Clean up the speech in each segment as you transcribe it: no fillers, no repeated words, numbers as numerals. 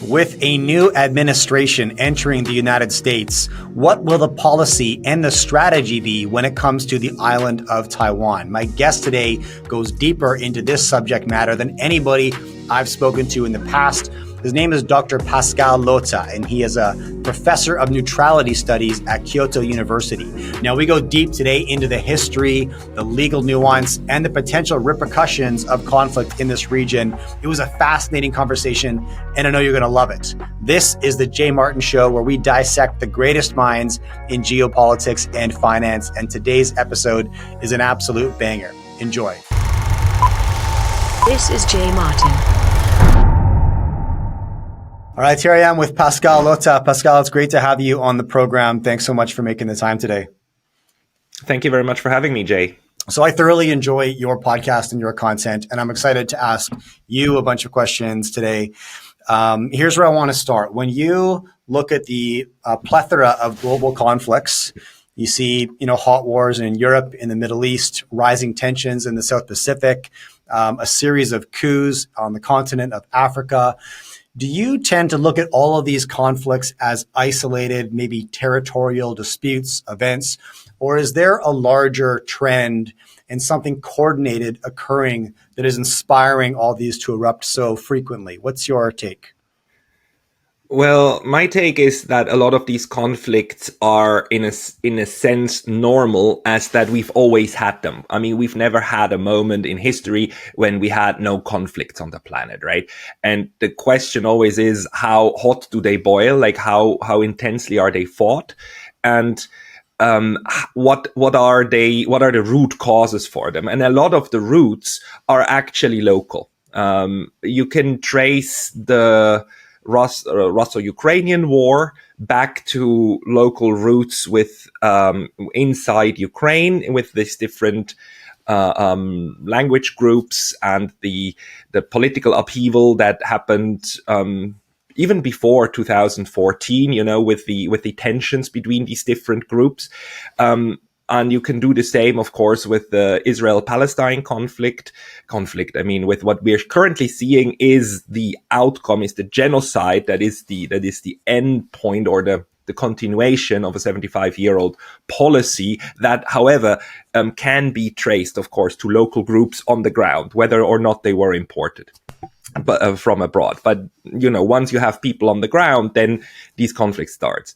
With a new administration entering the United States, what will the policy and the strategy be when it comes to the island of Taiwan? My guest today goes deeper into this subject matter than anybody I've spoken to in the past. His name is Dr. Pascal Lottaz, and he is a professor of neutrality studies at Kyoto University. Now, we go deep today into the history, the legal nuance, and the potential repercussions of conflict in this region. It was a fascinating conversation, and I know you're going to love it. This is the Jay Martin Show, where we dissect the greatest minds in geopolitics and finance, and today's episode is an absolute banger. Enjoy. This is Jay Martin. All right, here I am with Pascal Lottaz. Pascal, it's great to have you on the program. Thanks so much for making the time today. Thank you very much for having me, Jay. So I thoroughly enjoy your podcast and your content, and I'm excited to ask you a bunch of questions today. Here's where I want to start. When you look at the plethora of global conflicts, you see, hot wars in Europe, in the Middle East, rising tensions in the South Pacific, a series of coups on the continent of Africa. Do you tend to look at all of these conflicts as isolated, maybe territorial disputes, events, or is there a larger trend and something coordinated occurring that is inspiring all these to erupt so frequently? What's your take? Well, my take is that a lot of these conflicts are in a sense normal, as that we've always had them. I mean, we've never had a moment in history when we had no conflicts on the planet, right? And the question always is, how hot do they boil? Like how intensely are they fought? And what are the root causes for them? And a lot of the roots are actually local. You can trace the Russo-Ukrainian war back to local roots with inside Ukraine, with these different language groups and the political upheaval that happened even before 2014. With the tensions between these different groups. And you can do the same, of course, with the Israel-Palestine conflict. I mean, with what we're currently seeing is the outcome, is the genocide that is the end point, or the continuation of a 75-year-old policy that, however, can be traced, of course, to local groups on the ground, whether or not they were imported from abroad. But once you have people on the ground, then these conflicts starts.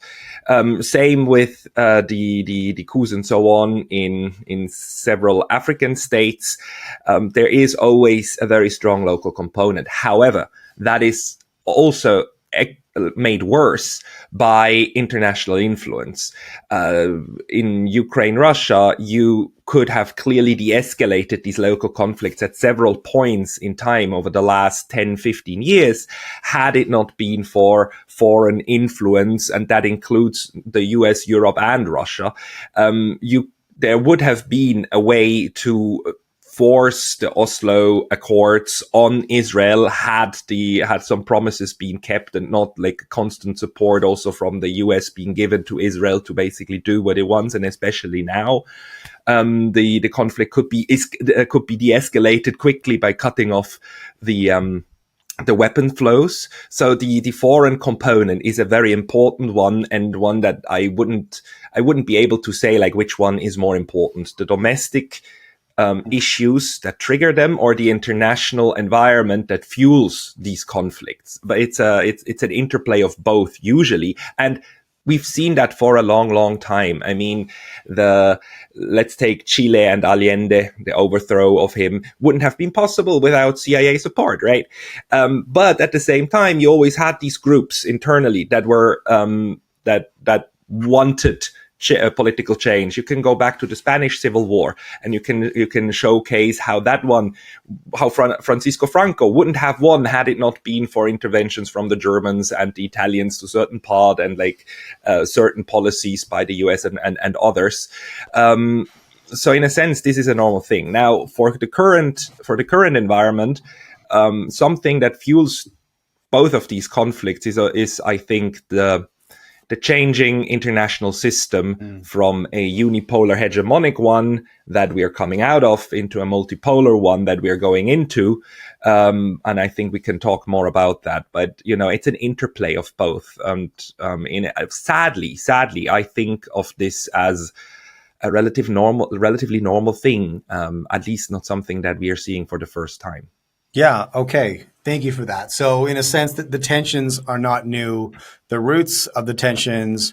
Same with the coups and so on in several African states. There is always a very strong local component. However, that is also made worse by international influence. In Ukraine, Russia, you could have clearly de-escalated these local conflicts at several points in time over the last 10, 15 years, had it not been for foreign influence, and that includes the US, Europe, and Russia. There would have been a way to force the Oslo Accords on Israel had some promises been kept, and not like constant support also from the US being given to Israel to basically do what it wants. And especially now, the conflict could be de-escalated quickly by cutting off the weapon flows. So the foreign component is a very important one, and one that I wouldn't be able to say like which one is more important, the domestic issues that trigger them, or the international environment that fuels these conflicts. But it's an interplay of both usually, and we've seen that for a long, long time. I mean, let's take Chile and Allende. The overthrow of him wouldn't have been possible without CIA support, right? But at the same time, you always had these groups internally that were that wanted political change. You can go back to the Spanish Civil War, and you can showcase how Francisco Franco wouldn't have won had it not been for interventions from the Germans and the Italians to a certain part, and certain policies by the US and others. So in a sense, this is a normal thing. Now, for the current environment, something that fuels both of these conflicts is I think the the changing international system from a unipolar hegemonic one that we are coming out of into a multipolar one that we are going into. And I think we can talk more about that. But, it's an interplay of both. And sadly, I think of this as a relatively normal thing, at least not something that we are seeing for the first time. Yeah. Okay. Thank you for that. So in a sense that the tensions are not new, the roots of the tensions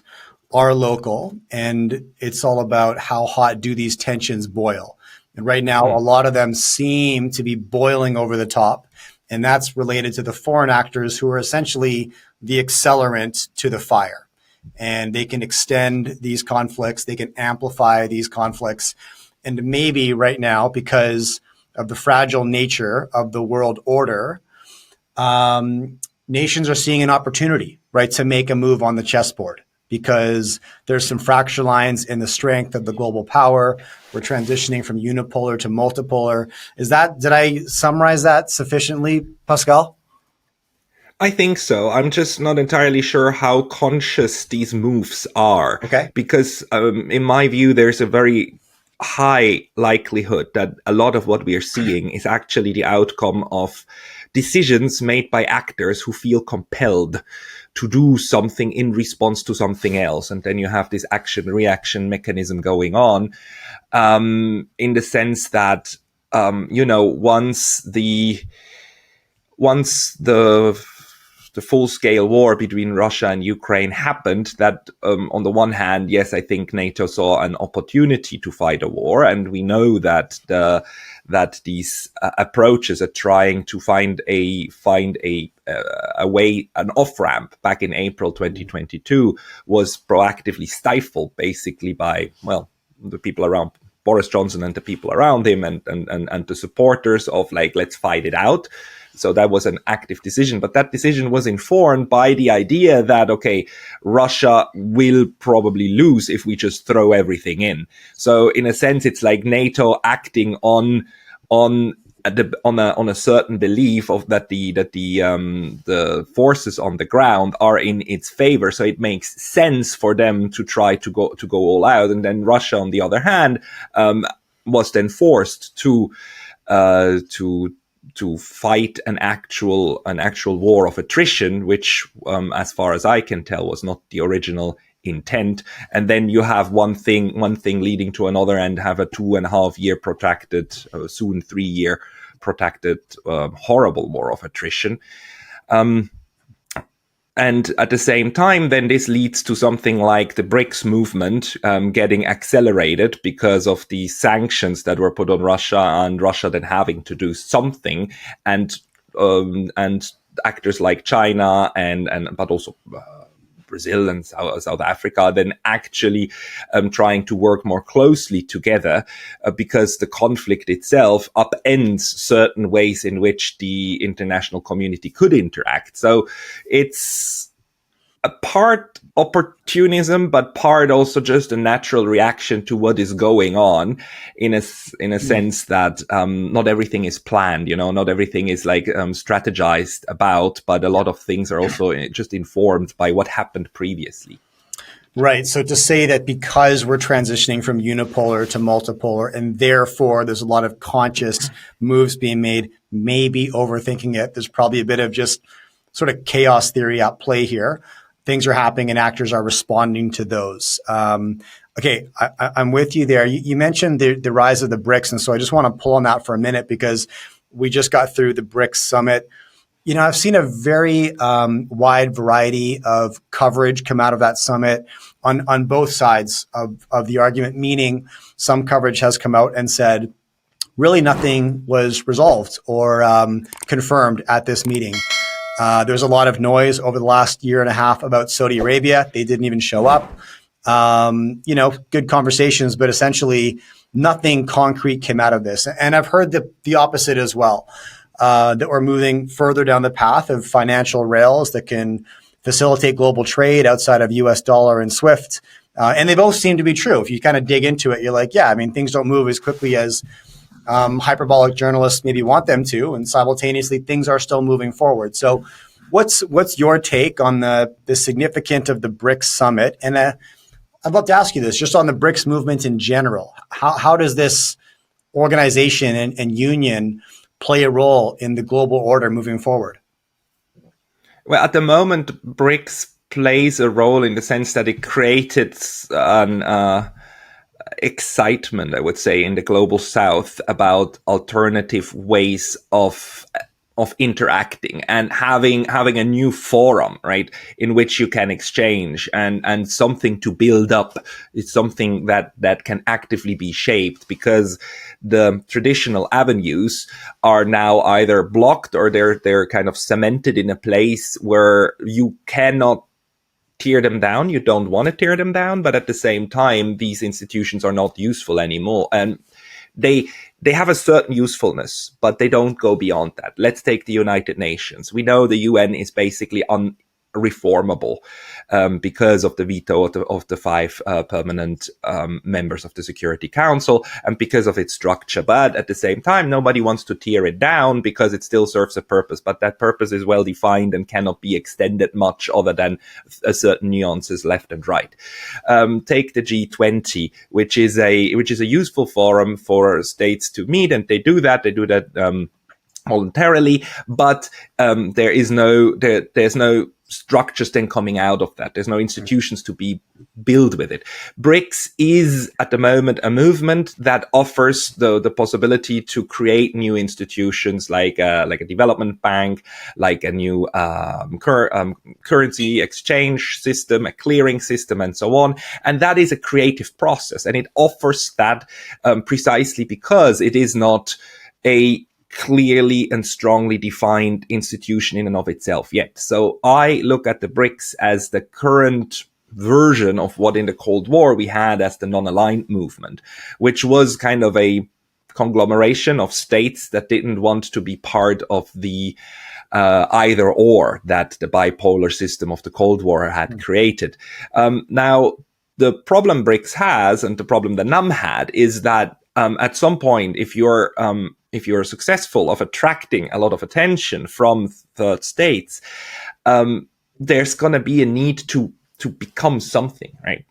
are local, and it's all about how hot do these tensions boil. And right now, a lot of them seem to be boiling over the top. And that's related to the foreign actors who are essentially the accelerant to the fire. And they can extend these conflicts. They can amplify these conflicts. And maybe right now, because of the fragile nature of the world order, nations are seeing an opportunity, right, to make a move on the chessboard, because there's some fracture lines in the strength of the global power. We're transitioning from unipolar to multipolar. Did I summarize that sufficiently, Pascal? I think so. I'm just not entirely sure how conscious these moves are. Okay. Because in my view, there's a very high likelihood that a lot of what we are seeing is actually the outcome of decisions made by actors who feel compelled to do something in response to something else. And then you have this action-reaction mechanism going on, in the sense that, once the full-scale war between Russia and Ukraine happened, that on the one hand, yes, I think NATO saw an opportunity to fight a war, and we know that these approaches are trying to find a way, an off-ramp back in April 2022 was proactively stifled basically by, the people around Boris Johnson and the people around him and the supporters of let's fight it out. So that was an active decision, but that decision was informed by the idea that, okay, Russia will probably lose if we just throw everything in. So in a sense, it's like NATO acting on a certain belief of that the forces on the ground are in its favor. So it makes sense for them to try to go all out. And then Russia, on the other hand, was then forced to fight an actual war of attrition, which, as far as I can tell, was not the original intent. And then you have one thing leading to another, and have a 2.5 year protracted, soon 3 year protracted, horrible war of attrition. And at the same time, then this leads to something like the BRICS movement getting accelerated because of the sanctions that were put on Russia, and Russia then having to do something, and actors like China but also Brazil and South Africa then actually trying to work more closely together, because the conflict itself upends certain ways in which the international community could interact. So it's a part opportunism, but part also just a natural reaction to what is going on, in a sense that not everything is planned, not everything is strategized about, but a lot of things are also just informed by what happened previously. Right. So to say that because we're transitioning from unipolar to multipolar, and therefore there's a lot of conscious moves being made, maybe overthinking it. There's probably a bit of just sort of chaos theory at play here. Things are happening and actors are responding to those. Okay, I'm with you there. You mentioned the rise of the BRICS, and so I just want to pull on that for a minute, because we just got through the BRICS summit. I've seen a very wide variety of coverage come out of that summit on both sides of the argument, meaning some coverage has come out and said, really nothing was resolved or confirmed at this meeting. There's a lot of noise over the last year and a half about Saudi Arabia. They didn't even show up. Good conversations, but essentially nothing concrete came out of this. And I've heard the opposite as well, that we're moving further down the path of financial rails that can facilitate global trade outside of US dollar and SWIFT. And they both seem to be true. If you kind of dig into it, you're like, yeah, things don't move as quickly as hyperbolic journalists maybe want them to, and simultaneously things are still moving forward. So What's your take on the significance of the BRICS summit? And I'd love to ask you this, just on the BRICS movement in general. How does this organization and union play a role in the global order moving forward? Well, at the moment, BRICS plays a role in the sense that it created an excitement, I would say, in the global south about alternative ways of interacting and having a new forum, right, in which you can exchange and something to build up. It's something that can actively be shaped, because the traditional avenues are now either blocked or they're kind of cemented in a place where you cannot tear them down. You don't want to tear them down, but at the same time, these institutions are not useful anymore. And they have a certain usefulness, but they don't go beyond that. Let's take the United Nations. We know the UN is basically unreformable because of the veto of the five permanent members of the Security Council, and because of its structure. But at the same time, nobody wants to tear it down because it still serves a purpose. But that purpose is well defined and cannot be extended much other than a certain nuances left and right. Take the G20, which is a useful forum for states to meet, and they do that. Voluntarily, but there's no structures then coming out of that. There's no institutions to be built with it. BRICS is at the moment a movement that offers the possibility to create new institutions like a development bank, like a new currency exchange system, a clearing system, and so on. And that is a creative process, and it offers that precisely because it is not a clearly and strongly defined institution in and of itself yet. So I look at the BRICS as the current version of what in the Cold War we had as the non-aligned movement, which was kind of a conglomeration of states that didn't want to be part of the either or that the bipolar system of the Cold War had created. Now, the problem BRICS has, and the problem the NUM had, is that at some point, if you're successful of attracting a lot of attention from third states, there's going to be a need to become something, right?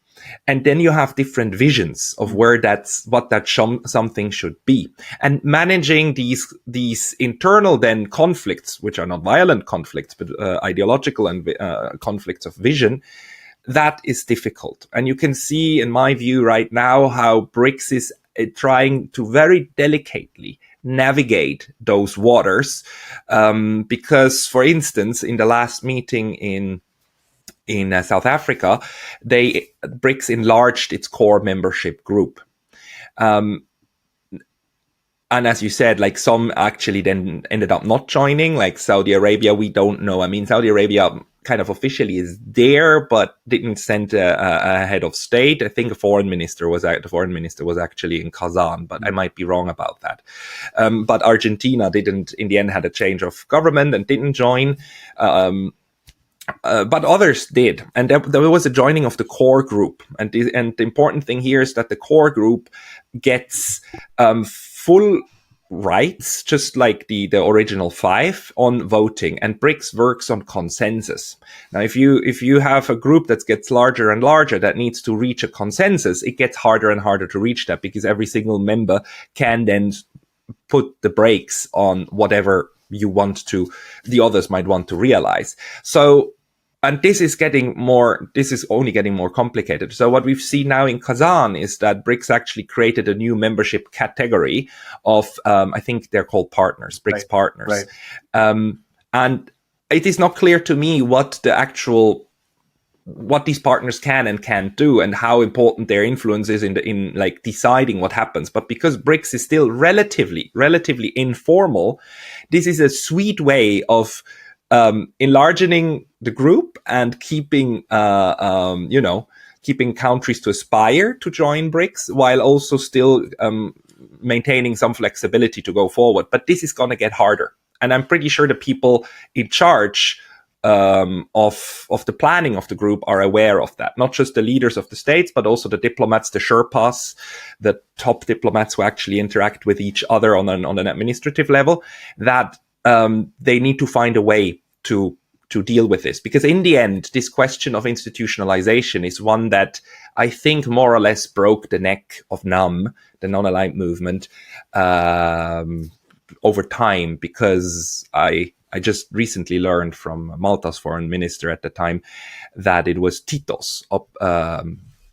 And then you have different visions of what that something should be, and managing these internal then conflicts, which are not violent conflicts, but ideological and conflicts of vision. That is difficult. And you can see, in my view, right now, how BRICS is trying to very delicately navigate those waters, because, for instance, in the last meeting in South Africa, BRICS enlarged its core membership group. And as you said, like, some actually then ended up not joining, like Saudi Arabia. We don't know. I mean, Saudi Arabia kind of officially is there, but didn't send a head of state. I think the foreign minister was actually in Kazan, but I might be wrong about that. But Argentina didn't, in the end, had a change of government and didn't join. But others did, and there was a joining of the core group. And the important thing here is that the core group gets full rights, just like the original five, on voting, and BRICS works on consensus. Now, if you have a group that gets larger and larger that needs to reach a consensus, it gets harder and harder to reach that, because every single member can then put the brakes on whatever the others might want to realize. So, and this is only getting more complicated. So what we've seen now in Kazan is that BRICS actually created a new membership category of, I think they're called partners, BRICS right. Partners. Right. And it is not clear to me what these partners can and can't do, and how important their influence is in like deciding what happens. But because BRICS is still relatively informal, this is a sweet way of enlarging the group and keeping countries to aspire to join BRICS, while also still maintaining some flexibility to go forward. But this is going to get harder, and I'm pretty sure the people in charge of the planning of the group are aware of that. Not just the leaders of the states, but also the diplomats, the Sherpas, the top diplomats who actually interact with each other on an administrative level. That they need to find a way to deal with this, because in the end, this question of institutionalization is one that I think more or less broke the neck of NAM, the non-aligned movement, over time, because I just recently learned from Malta's foreign minister at the time that it was Tito's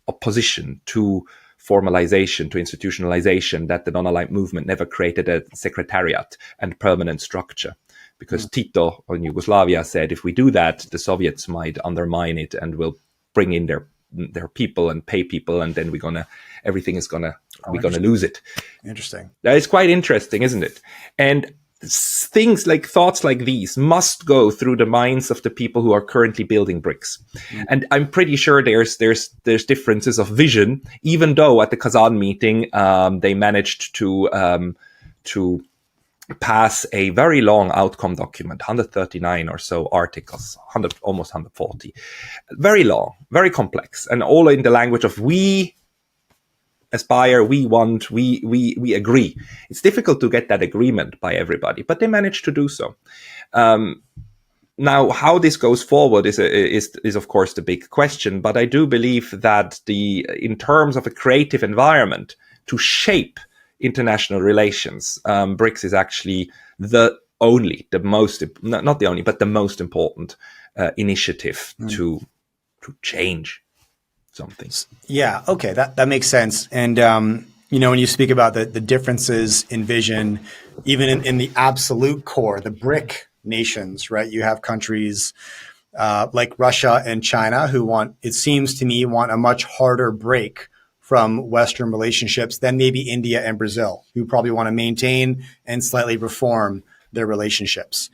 opposition to formalization, to institutionalization, that the non-aligned movement never created a secretariat and permanent structure. Because Tito in Yugoslavia said, if we do that, the Soviets might undermine it and will bring in their people and pay people, and then we're gonna lose it. Interesting. That is quite interesting, isn't it? And thoughts like these must go through the minds of the people who are currently building BRICS. And I'm pretty sure there's differences of vision, even though at the Kazan meeting they managed to pass a very long outcome document, 139 or so articles, almost 140. Very long, very complex, and all in the language of we aspire, we want, we agree. It's difficult to get that agreement by everybody, but they managed to do so. Now, how this goes forward is of course the big question, but I do believe that in terms of a creative environment to shape international relations, BRICS is actually the most important initiative to change something. Yeah, okay, that makes sense. And when you speak about the differences in vision, even in the absolute core, the BRIC nations, right? You have countries like Russia and China who it seems to me, want a much harder break from Western relationships than maybe India and Brazil, who probably want to maintain and slightly reform their relationships.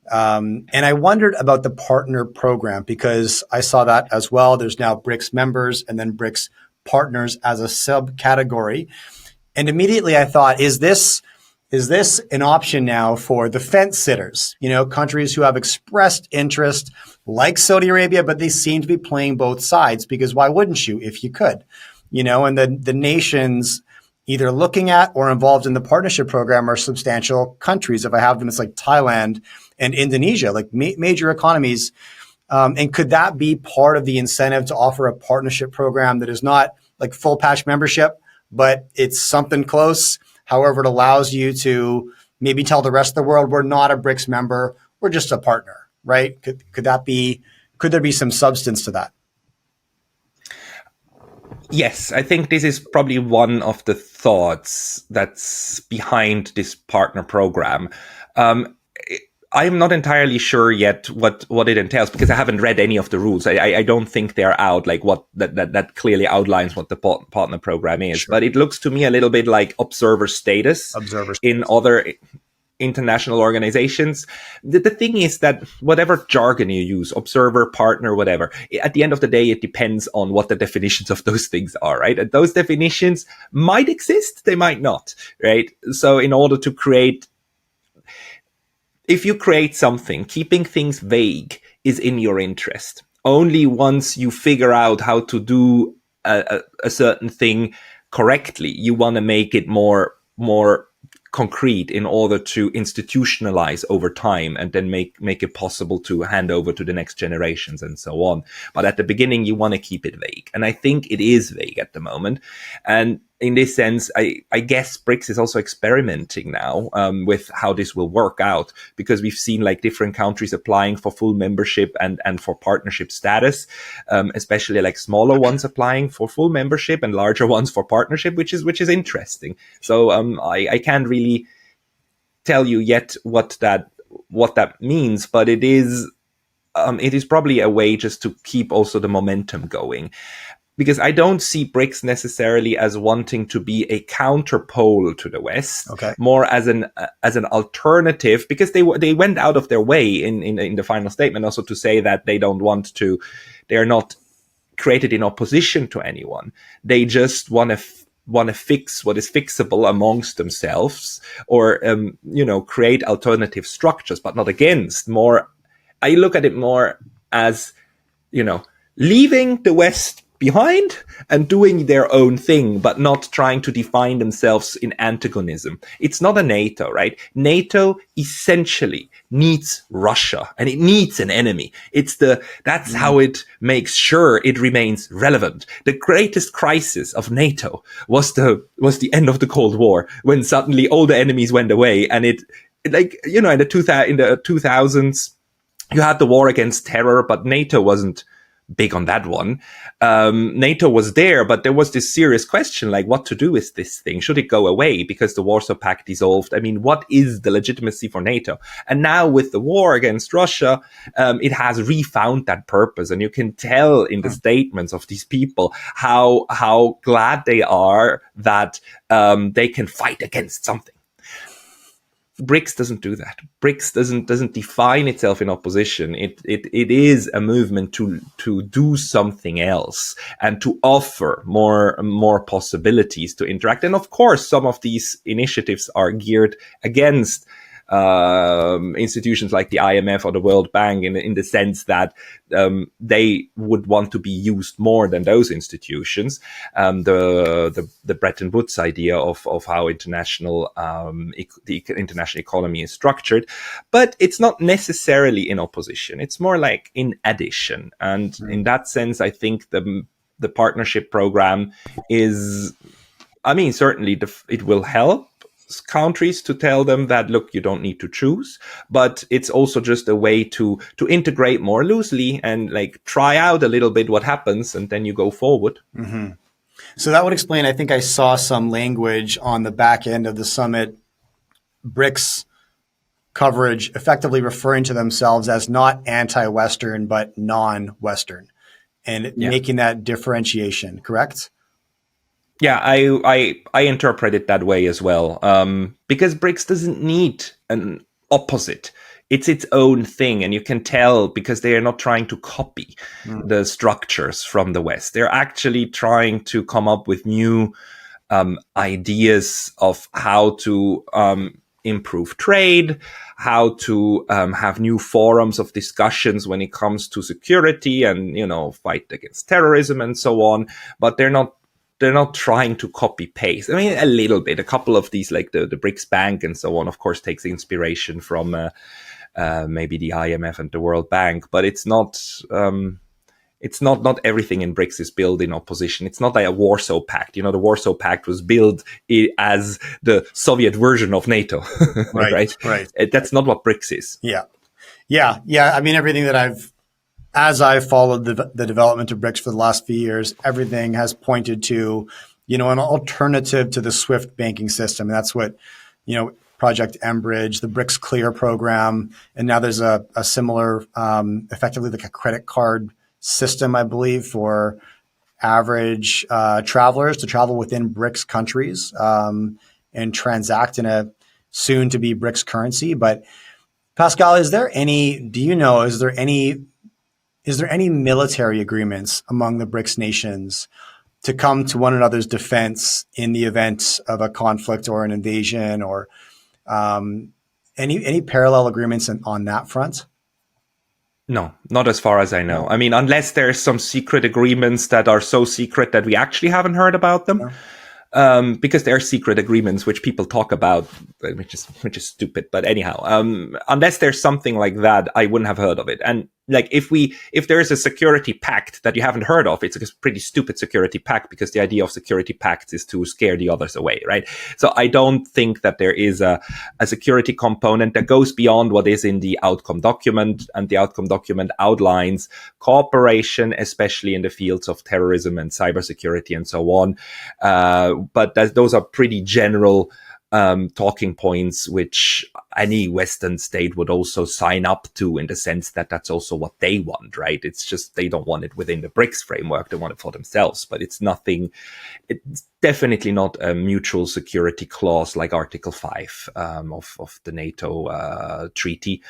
And I wondered about the partner program, because I saw that as well. There's now BRICS members and then BRICS partners as a subcategory. And immediately I thought, is this an option now for the fence sitters? Countries who have expressed interest like Saudi Arabia, but they seem to be playing both sides, because why wouldn't you if you could? And the nations either looking at or involved in the partnership program are substantial countries. If I have them, it's like Thailand and Indonesia, like major economies. And could that be part of the incentive to offer a partnership program that is not like full patch membership, but it's something close? However, it allows you to maybe tell the rest of the world, we're not a BRICS member, we're just a partner, right? Could there be some substance to that? Yes, I think this is probably one of the thoughts that's behind this partner program. I'm not entirely sure yet what it entails, because I haven't read any of the rules. I don't think they're out, like what that clearly outlines what the partner program is. Sure. But it looks to me a little bit like observer status in other international organizations. The thing is that whatever jargon you use, observer, partner, whatever, at the end of the day, it depends on what the definitions of those things are, right? And those definitions might exist, they might not, right? So in order to if you create something, keeping things vague is in your interest. Only once you figure out how to do a certain thing correctly, you want to make it more concrete in order to institutionalize over time and then make it possible to hand over to the next generations and so on. But at the beginning, you want to keep it vague. And I think it is vague at the moment. And in this sense, I guess BRICS is also experimenting now with how this will work out, because we've seen like different countries applying for full membership and for partnership status, especially like smaller ones applying for full membership and larger ones for partnership, which is interesting. So I can't really tell you yet what that means, but it is probably a way just to keep also the momentum going. Because I don't see BRICS necessarily as wanting to be a counterpole to the West, more as an alternative, because they went out of their way in the final statement also to say that they are not created in opposition to anyone. They just want to fix what is fixable amongst themselves, or create alternative structures, but not against. I look at it more as leaving the West behind and doing their own thing, but not trying to define themselves in antagonism. It's not a NATO, right? NATO essentially needs Russia, and it needs an enemy. That's how it makes sure it remains relevant. The greatest crisis of NATO was the end of the Cold War, when suddenly all the enemies went away, and in the 2000s, you had the war against terror, but NATO wasn't big on that one. NATO was there, but there was this serious question, like, what to do with this thing? Should it go away because the Warsaw Pact dissolved? I mean, what is the legitimacy for NATO? And now with the war against Russia, it has refound that purpose. And you can tell in the statements of these people how glad they are that they can fight against something. BRICS doesn't do that. BRICS doesn't define itself in opposition. It is a movement to do something else and to offer more possibilities to interact. And of course, some of these initiatives are geared against institutions like the IMF or the World Bank in the sense that they would want to be used more than those institutions. The Bretton Woods idea of how the international economy is structured, but it's not necessarily in opposition. It's more like in addition. And in that sense, I think the partnership program is, certainly it will help countries to tell them that, look, you don't need to choose, but it's also just a way to integrate more loosely and like try out a little bit what happens, and then you go forward. Mm-hmm. So that would explain, I think I saw some language on the back end of the summit, BRICS coverage effectively referring to themselves as not anti-Western, but non-Western, and making that differentiation, correct? Yeah, I interpret it that way as well, because BRICS doesn't need an opposite. It's its own thing, and you can tell because they are not trying to copy the structures from the West. They're actually trying to come up with new ideas of how to improve trade, how to have new forums of discussions when it comes to security and, fight against terrorism and so on. But they're not trying to copy paste. I mean, a little bit. A couple of these, like the BRICS Bank and so on, of course, takes inspiration from maybe the IMF and the World Bank, but it's not. It's not everything in BRICS is built in opposition. It's not like a Warsaw Pact. The Warsaw Pact was built as the Soviet version of NATO, right? That's not what BRICS is. Yeah. I mean, everything that as I've followed the development of BRICS for the last few years, everything has pointed to, an alternative to the SWIFT banking system. And that's what, Project Mbridge, the BRICS Clear program, and now there's a similar, effectively like a credit card system, I believe, for average travelers to travel within BRICS countries and transact in a soon-to-be BRICS currency. But Pascal, is there any military agreements among the BRICS nations to come to one another's defense in the event of a conflict or an invasion, or any parallel agreements on that front? No, not as far as I know. I mean, unless there's some secret agreements that are so secret that we actually haven't heard about them. Because there are secret agreements which people talk about, which is stupid. But anyhow, unless there's something like that, I wouldn't have heard of it. And like if there is a security pact that you haven't heard of, it's a pretty stupid security pact, because the idea of security pacts is to scare the others away, right? So I don't think that there is a security component that goes beyond what is in the outcome document, and the outcome document outlines cooperation, especially in the fields of terrorism and cybersecurity and so on. But those are pretty general talking points, which any Western state would also sign up to, in the sense that that's also what they want, right? It's just they don't want it within the BRICS framework. They want it for themselves, but it's definitely not a mutual security clause like Article 5 of the NATO treaty.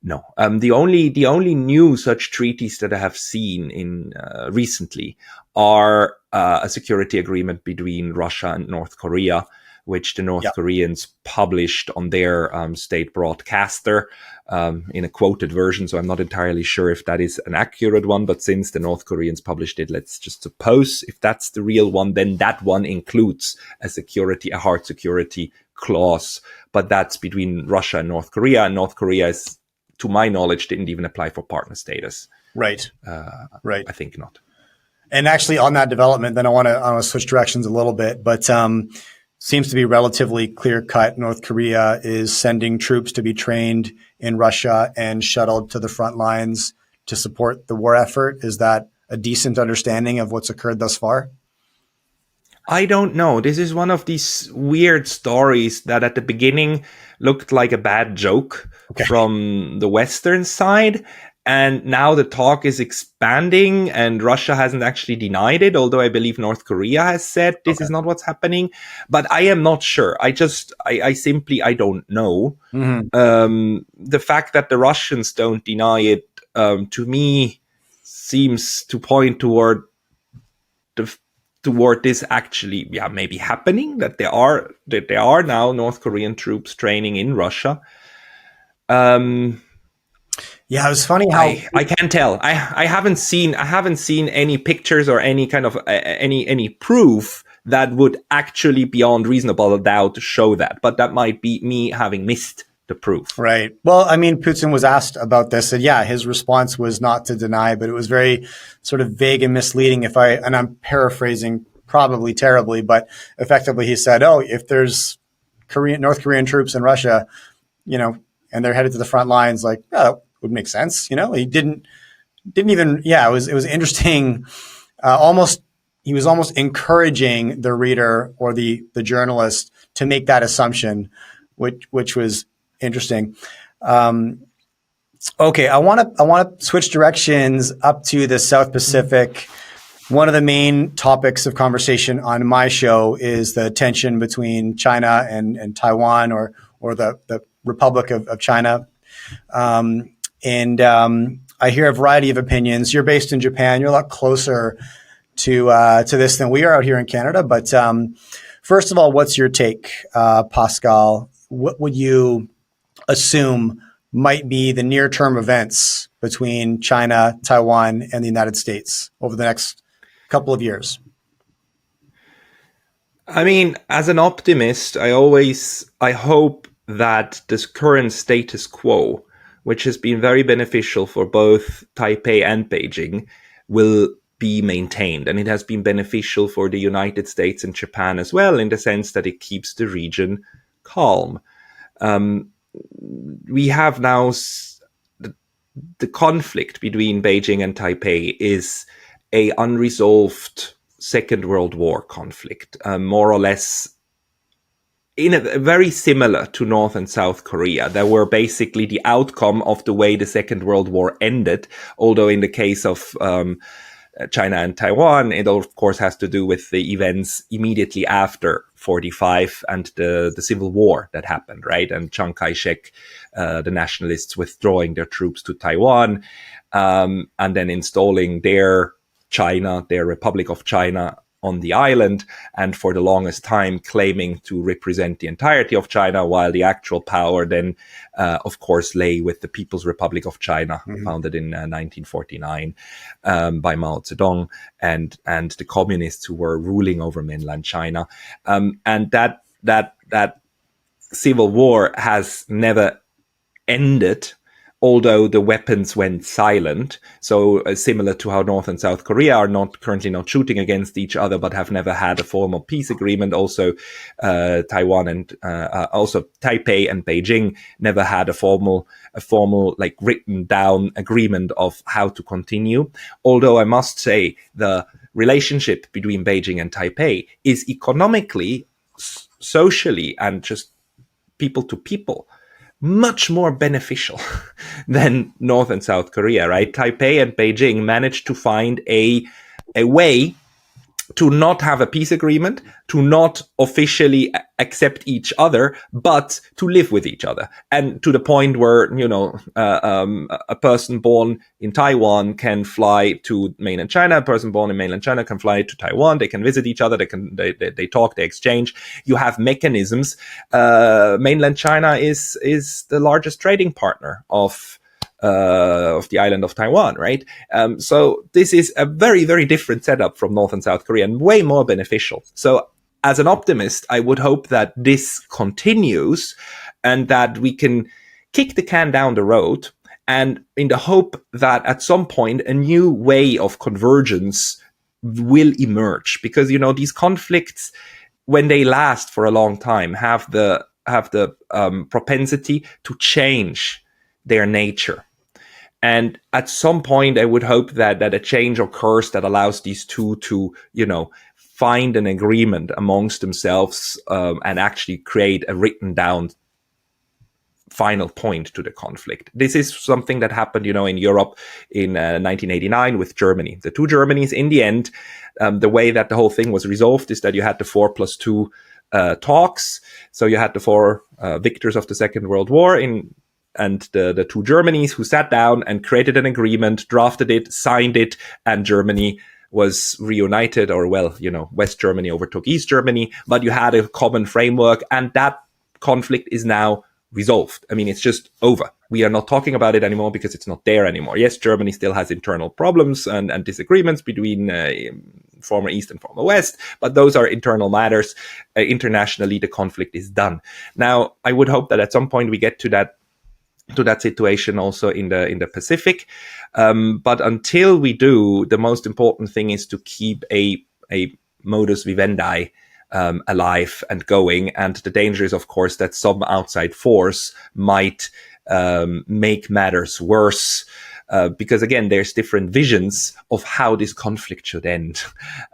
No, the only new such treaties that I have seen in recently are a security agreement between Russia and North Korea, which the North Koreans published on their state broadcaster in a quoted version. So I'm not entirely sure if that is an accurate one, but since the North Koreans published it, let's just suppose if that's the real one, then that one includes a hard security clause, but that's between Russia and North Korea. And North Korea is, to my knowledge, didn't even apply for partner status. Right. Right. I think not. And actually, on that development, then I want to switch directions a little bit, but seems to be relatively clear cut. North Korea is sending troops to be trained in Russia and shuttled to the front lines to support the war effort. Is that a decent understanding of what's occurred thus far? I don't know. This is one of these weird stories that at the beginning looked like a bad joke from the Western side. And now the talk is expanding and Russia hasn't actually denied it, although I believe North Korea has said this is not what's happening. But I am not sure. I simply don't know. The fact that the Russians don't deny it, to me, seems to point toward this actually, maybe happening, that there are now North Korean troops training in Russia. Yeah, it was funny how I can't tell. I haven't seen any pictures or any kind of any proof that would actually beyond reasonable doubt to show that. But that might be me having missed the proof. Right. Well, I mean, Putin was asked about this, and his response was not to deny, but it was very sort of vague and misleading. And I'm paraphrasing probably terribly, but effectively he said, "Oh, if there's North Korean troops in Russia, and they're headed to the front lines, like, that would make sense." He didn't even. It was interesting. He was almost encouraging the reader or the journalist to make that assumption, which was interesting. Okay, I want to switch directions up to the South Pacific. One of the main topics of conversation on my show is the tension between China and Taiwan, or the Republic of China. And I hear a variety of opinions. You're based in Japan. You're a lot closer to this than we are out here in Canada. But first of all, what's your take, Pascal? What would you assume might be the near-term events between China, Taiwan, and the United States over the next couple of years? I mean, as an optimist, I hope that this current status quo, which has been very beneficial for both Taipei and Beijing, will be maintained. And it has been beneficial for the United States and Japan as well, in the sense that it keeps the region calm. We have now the conflict between Beijing and Taipei is a unresolved Second World War conflict, more or less very similar to North and South Korea. There were basically the outcome of the way the Second World War ended, although in the case of China and Taiwan, it of course has to do with the events immediately after 45 and the civil war that happened, right? And Chiang Kai-shek, the nationalists withdrawing their troops to Taiwan, and then installing their Republic of China on the island, and for the longest time claiming to represent the entirety of China, while the actual power then, of course, lay with the People's Republic of China, founded in 1949 by Mao Zedong, and the communists who were ruling over mainland China. And that civil war has never ended, although the weapons went silent. So similar to how North and South Korea are currently not shooting against each other, but have never had a formal peace agreement. Also, Taiwan and also Taipei and Beijing never had a formal like written down agreement of how to continue. Although I must say the relationship between Beijing and Taipei is economically, socially, and just people to people much more beneficial than North and South Korea, right? Taipei and Beijing managed to find a way to not have a peace agreement, to not officially accept each other, but to live with each other. And to the point where, a person born in Taiwan can fly to mainland China, a person born in mainland China can fly to Taiwan, they can visit each other, they talk, they exchange. You have mechanisms. Mainland China is the largest trading partner of the island of Taiwan, right? So this is a very, very different setup from North and South Korea, and way more beneficial. So as an optimist, I would hope that this continues and that we can kick the can down the road, and in the hope that at some point a new way of convergence will emerge. Because, these conflicts, when they last for a long time, have the propensity to change their nature. And at some point, I would hope that a change occurs that allows these two to, find an agreement amongst themselves, and actually create a written down final point to the conflict. This is something that happened, in Europe in 1989 with Germany. The two Germanys, in the end, the way that the whole thing was resolved is that you had the 4+2 talks. So you had the four victors of the Second World War and the two Germanys who sat down and created an agreement, drafted it, signed it, and Germany was reunited, or West Germany overtook East Germany, but you had a common framework, and that conflict is now resolved. I mean, it's just over. We are not talking about it anymore because it's not there anymore. Yes, Germany still has internal problems and disagreements between former East and former West, but those are internal matters. Internationally, the conflict is done. Now, I would hope that at some point we get to that situation also in the Pacific. But until we do, the most important thing is to keep a modus vivendi alive and going. And the danger is, of course, that some outside force might make matters worse. Because again, there's different visions of how this conflict should end,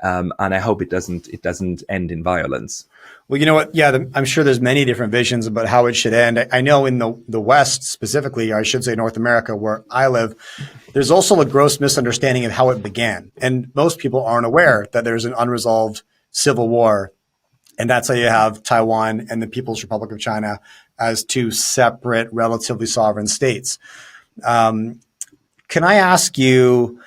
and I hope it doesn't end in violence. Well, you know what? Yeah, I'm sure there's many different visions about how it should end. I know in the West specifically, or I should say North America, where I live, there's also a gross misunderstanding of how it began, and most people aren't aware that there's an unresolved civil war, and that's how you have Taiwan and the People's Republic of China as two separate, relatively sovereign states. Can I ask you,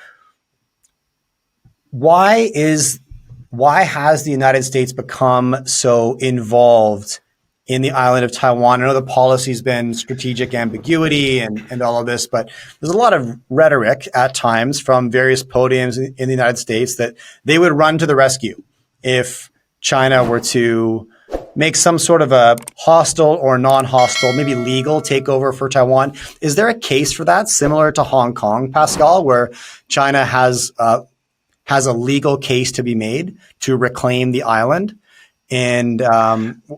why has the United States become so involved in the island of Taiwan? I know the policy's been strategic ambiguity and all of this, but there's a lot of rhetoric at times from various podiums in the United States that they would run to the rescue if China were to make some sort of a hostile or non-hostile, maybe legal takeover for Taiwan. Is there a case for that, similar to Hong Kong, Pascal, where China has a legal case to be made to reclaim the island? And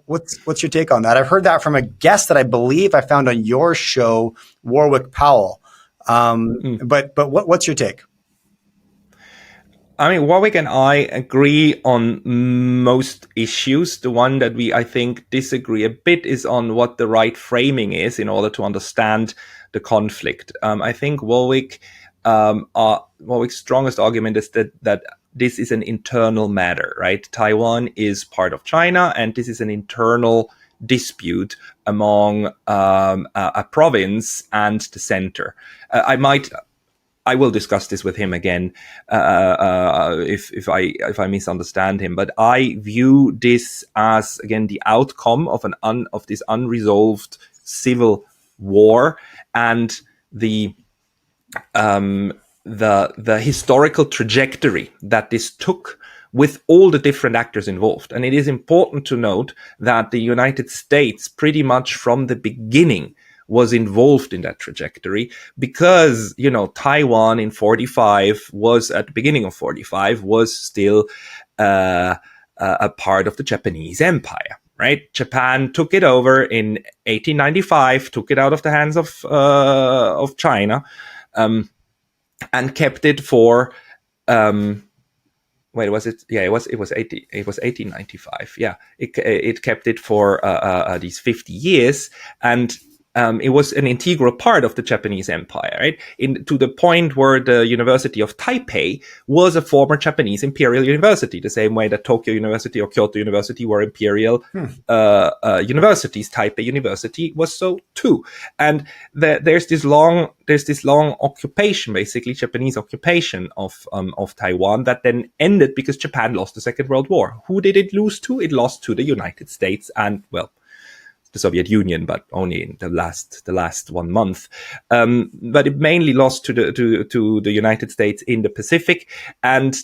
what's your take on that? I've heard that from a guest that I believe I found on your show, Warwick Powell. But what's your take? I mean, Warwick and I agree on most issues. The one that we, I think, disagree a bit is on what the right framing is in order to understand the conflict. I think Warwick's strongest argument is that this is an internal matter, right? Taiwan is part of China, and this is an internal dispute among a province and the center. I will discuss this with him again if I misunderstand him. But I view this as, again, the outcome of this unresolved civil war, and the historical trajectory that this took with all the different actors involved. And it is important to note that the United States, pretty much from the beginning, was involved in that trajectory, because, Taiwan in 45 was, at the beginning of 45, was still a part of the Japanese Empire, right? Japan took it over in 1895, took it out of the hands of China, and kept it for, wait, was it? Yeah, it was 1895. Yeah, it kept it for these 50 years, and It was an integral part of the Japanese Empire, right? To the point where the University of Taipei was a former Japanese imperial university, the same way that Tokyo University or Kyoto University were imperial universities. Taipei University was so too. And there's this long occupation, basically Japanese occupation of Taiwan, that then ended because Japan lost the Second World War. Who did it lose to? It lost to the United States and, well, the Soviet Union, but only in the last 1 month. But it mainly lost to the United States in the Pacific. And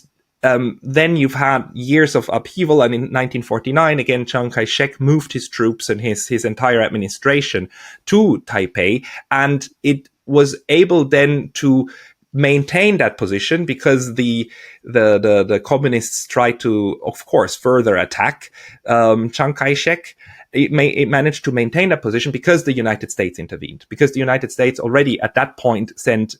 then you've had years of upheaval. And in 1949, again, Chiang Kai-shek moved his troops and his entire administration to Taipei. And it was able then to maintain that position because the communists tried to, of course, further attack Chiang Kai-shek. It managed to maintain that position because the United States intervened, because the United States already at that point sent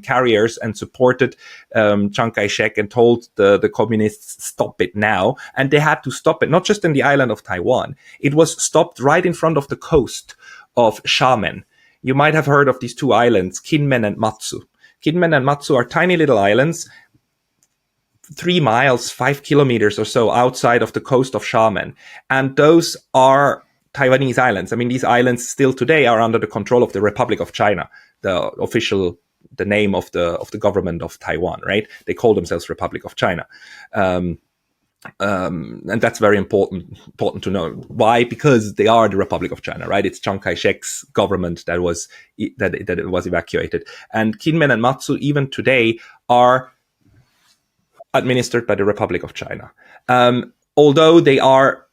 carriers and supported Chiang Kai-shek and told the communists, stop it now. And they had to stop it, not just in the island of Taiwan. It was stopped right in front of the coast of Xiamen. You might have heard of these two islands, Kinmen and Matsu. Kinmen and Matsu are tiny little islands, 3 miles, 5 kilometers or so outside of the coast of Xiamen. And those are Taiwanese islands. I mean, these islands still today are under the control of the Republic of China, the name of the government of Taiwan, right? They call themselves Republic of China. And that's very important to know. Why? Because they are the Republic of China, right? It's Chiang Kai-shek's government that was evacuated. And Kinmen and Matsu, even today, are administered by the Republic of China. Although they are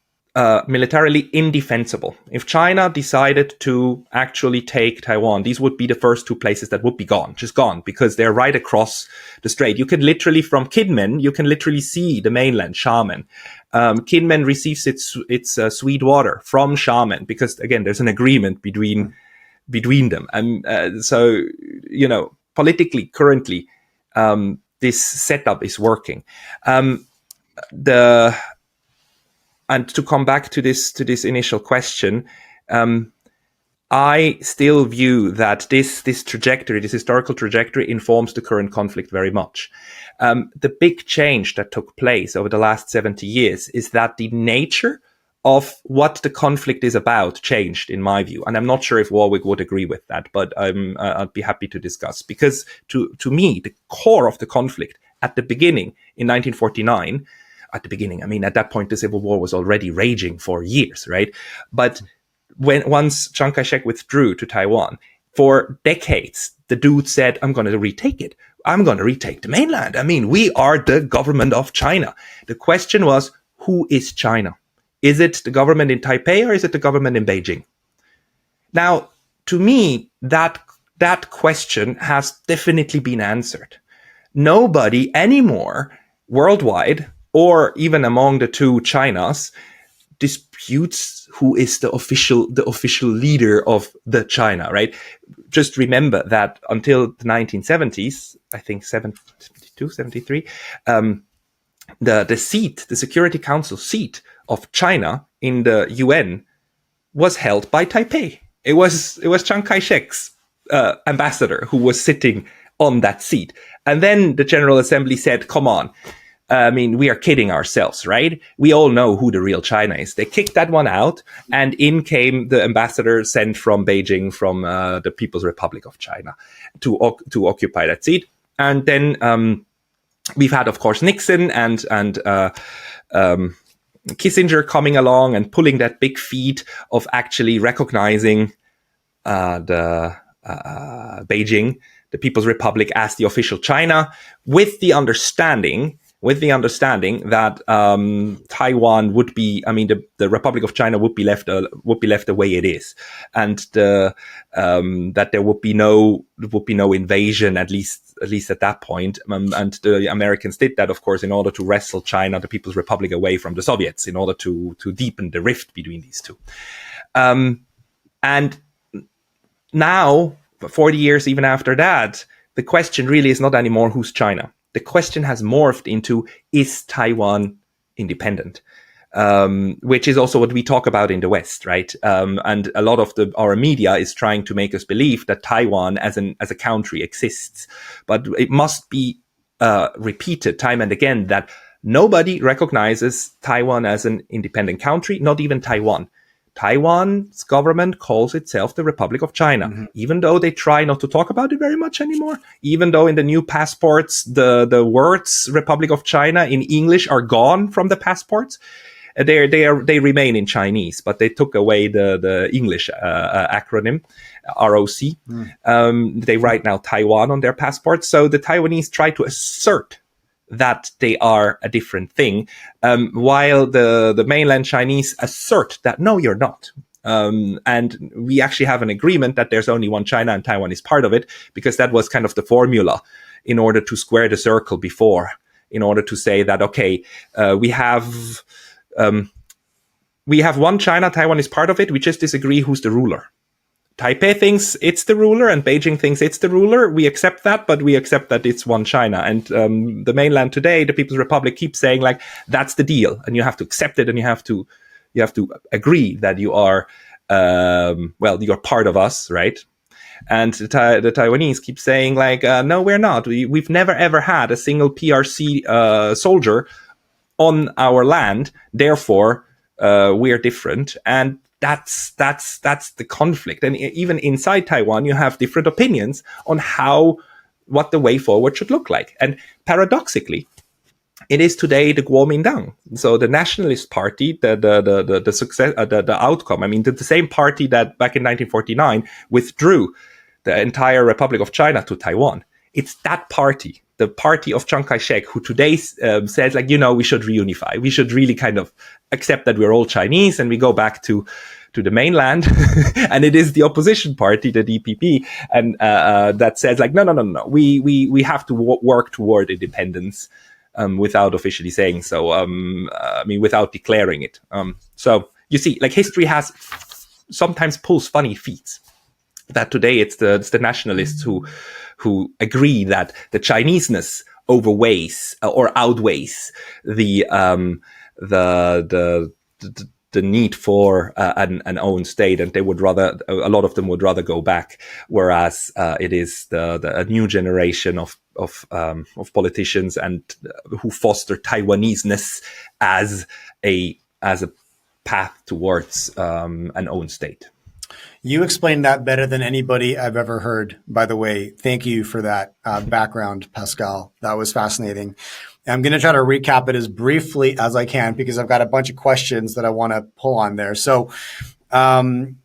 militarily indefensible. If China decided to actually take Taiwan, these would be the first two places that would be gone, because they're right across the strait. You can literally, from Kinmen, you can literally see the mainland, Xiamen. Kinmen receives its sweet water from Xiamen because, again, there's an agreement between them. And so, politically, currently, this setup is working. And to come back to this initial question, I still view that this trajectory, this historical trajectory, informs the current conflict very much. The big change that took place over the last 70 years is that the nature of what the conflict is about changed, in my view. And I'm not sure if Warwick would agree with that, but I'd be happy to discuss. Because to me, the core of the conflict at the beginning, in 1949, at that point, the Civil War was already raging for years, right? But once Chiang Kai-shek withdrew to Taiwan, for decades, the dude said, I'm going to retake it. I'm going to retake the mainland. I mean, we are the government of China. The question was, who is China? Is it the government in Taipei or is it the government in Beijing? Now, to me, that question has definitely been answered. Nobody anymore worldwide, or even among the two Chinas, disputes who is the official leader of the China, right? Just remember that until the 1970s, I think 72, 73, the Security Council seat of China in the UN was held by Taipei. It was Chiang Kai-shek's ambassador who was sitting on that seat. And then the General Assembly said, come on, I mean, we are kidding ourselves, right? We all know who the real China is. They kicked that one out, and in came the ambassador sent from Beijing, from the People's Republic of China, to occupy that seat. And then we've had, of course, Nixon and Kissinger coming along and pulling that big feat of actually recognizing the Beijing, the People's Republic, as the official China, with the understanding that Taiwan would be, I mean, the Republic of China would be left the way it is, and that there would be no invasion, at least at that point. And the Americans did that, of course, in order to wrestle China, the People's Republic, away from the Soviets, in order to deepen the rift between these two. And now, 40 years even after that, the question really is not anymore who's China. The question has morphed into, is Taiwan independent? which is also what we talk about in the West, right? And a lot of our media is trying to make us believe that Taiwan as a country exists, but it must be repeated time and again that nobody recognizes Taiwan as an independent country, not even Taiwan. Taiwan's government calls itself the Republic of China, even though they try not to talk about it very much anymore. Even though in the new passports, the words Republic of China in English are gone from the passports. They remain in Chinese, but they took away the English acronym ROC. They write now Taiwan on their passports. So the Taiwanese try to assert that they are a different thing, while the mainland Chinese assert that, no, you're not. And we actually have an agreement that there's only one China and Taiwan is part of it, because that was kind of the formula in order to square the circle before, in order to say that, okay, we have one China, Taiwan is part of it, we just disagree who's the ruler. Taipei thinks it's the ruler and Beijing thinks it's the ruler. We accept that, but we accept that it's one China. And the mainland today, the People's Republic, keeps saying like, that's the deal. And you have to accept it, and you have to agree that you are, you're part of us, right? And the Taiwanese keep saying like, no, we're not. We've never ever had a single PRC soldier on our land. Therefore, we're different. And that's the conflict. And even inside Taiwan, you have different opinions on what the way forward should look like. And paradoxically, it is today the Kuomintang, so the nationalist party, the success, the outcome. I mean, the same party that back in 1949 withdrew the entire Republic of China to Taiwan. It's that party, the party of Chiang Kai-shek, who today says like, we should reunify. We should really kind of accept that we're all Chinese and we go back to the mainland. And it is the opposition party, the DPP, and that says like, no. We have to work toward independence without officially saying so. Without declaring it. So you see, like history sometimes pulls funny feats. That today it's the nationalists who agree that the Chineseness outweighs the need for an own state, and a lot of them would rather go back, whereas it is a new generation of politicians and who foster Taiwaneseness as a path towards an own state. You explained that better than anybody I've ever heard, by the way. Thank you for that background, Pascal. That was fascinating. I'm going to try to recap it as briefly as I can because I've got a bunch of questions that I want to pull on there. So, and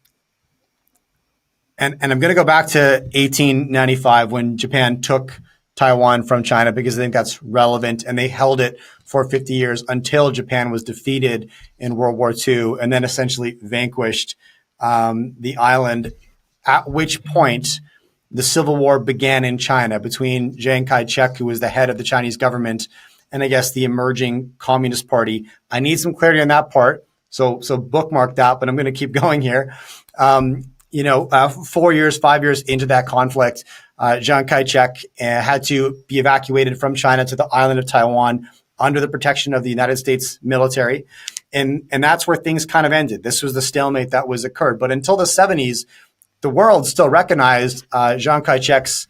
I'm going to go back to 1895 when Japan took Taiwan from China because I think that's relevant, and they held it for 50 years until Japan was defeated in World War II and then essentially vanquished the island, at which point the civil war began in China between Chiang Kai-shek, who was the head of the Chinese government, and I guess the emerging Communist Party. I need some clarity on that part. So bookmark that, but I'm going to keep going here. 5 years into that conflict, Chiang Kai-shek had to be evacuated from China to the island of Taiwan under the protection of the United States military. And that's where things kind of ended. This was the stalemate that was occurred. But until the 70s, the world still recognized Chiang Kai-shek's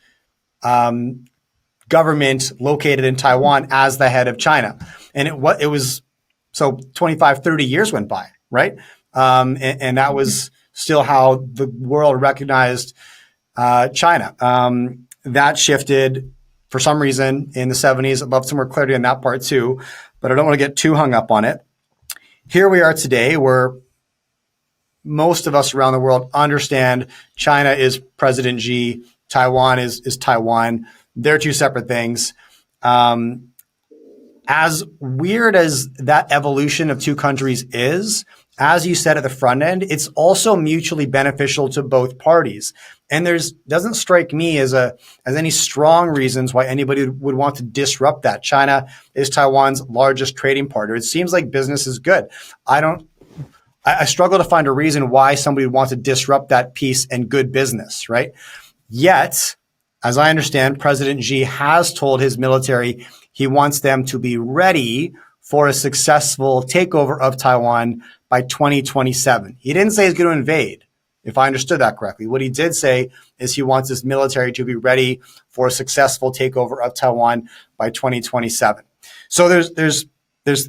government located in Taiwan as the head of China. And it was so 25, 30 years went by, right? And that was still how the world recognized China. That shifted for some reason in the 70s. I'd love some more clarity on that part too, but I don't want to get too hung up on it. Here we are today where most of us around the world understand China is President Xi, Taiwan is Taiwan. They're two separate things. As weird as that evolution of two countries is, as you said at the front end, it's also mutually beneficial to both parties. And doesn't strike me as any strong reasons why anybody would want to disrupt that. China is Taiwan's largest trading partner. It seems like business is good. I struggle to find a reason why somebody would want to disrupt that peace and good business, right? Yet, as I understand, President Xi has told his military he wants them to be ready for a successful takeover of Taiwan by 2027. He didn't say he's going to invade, if I understood that correctly. What he did say is he wants his military to be ready for a successful takeover of Taiwan by 2027. So there's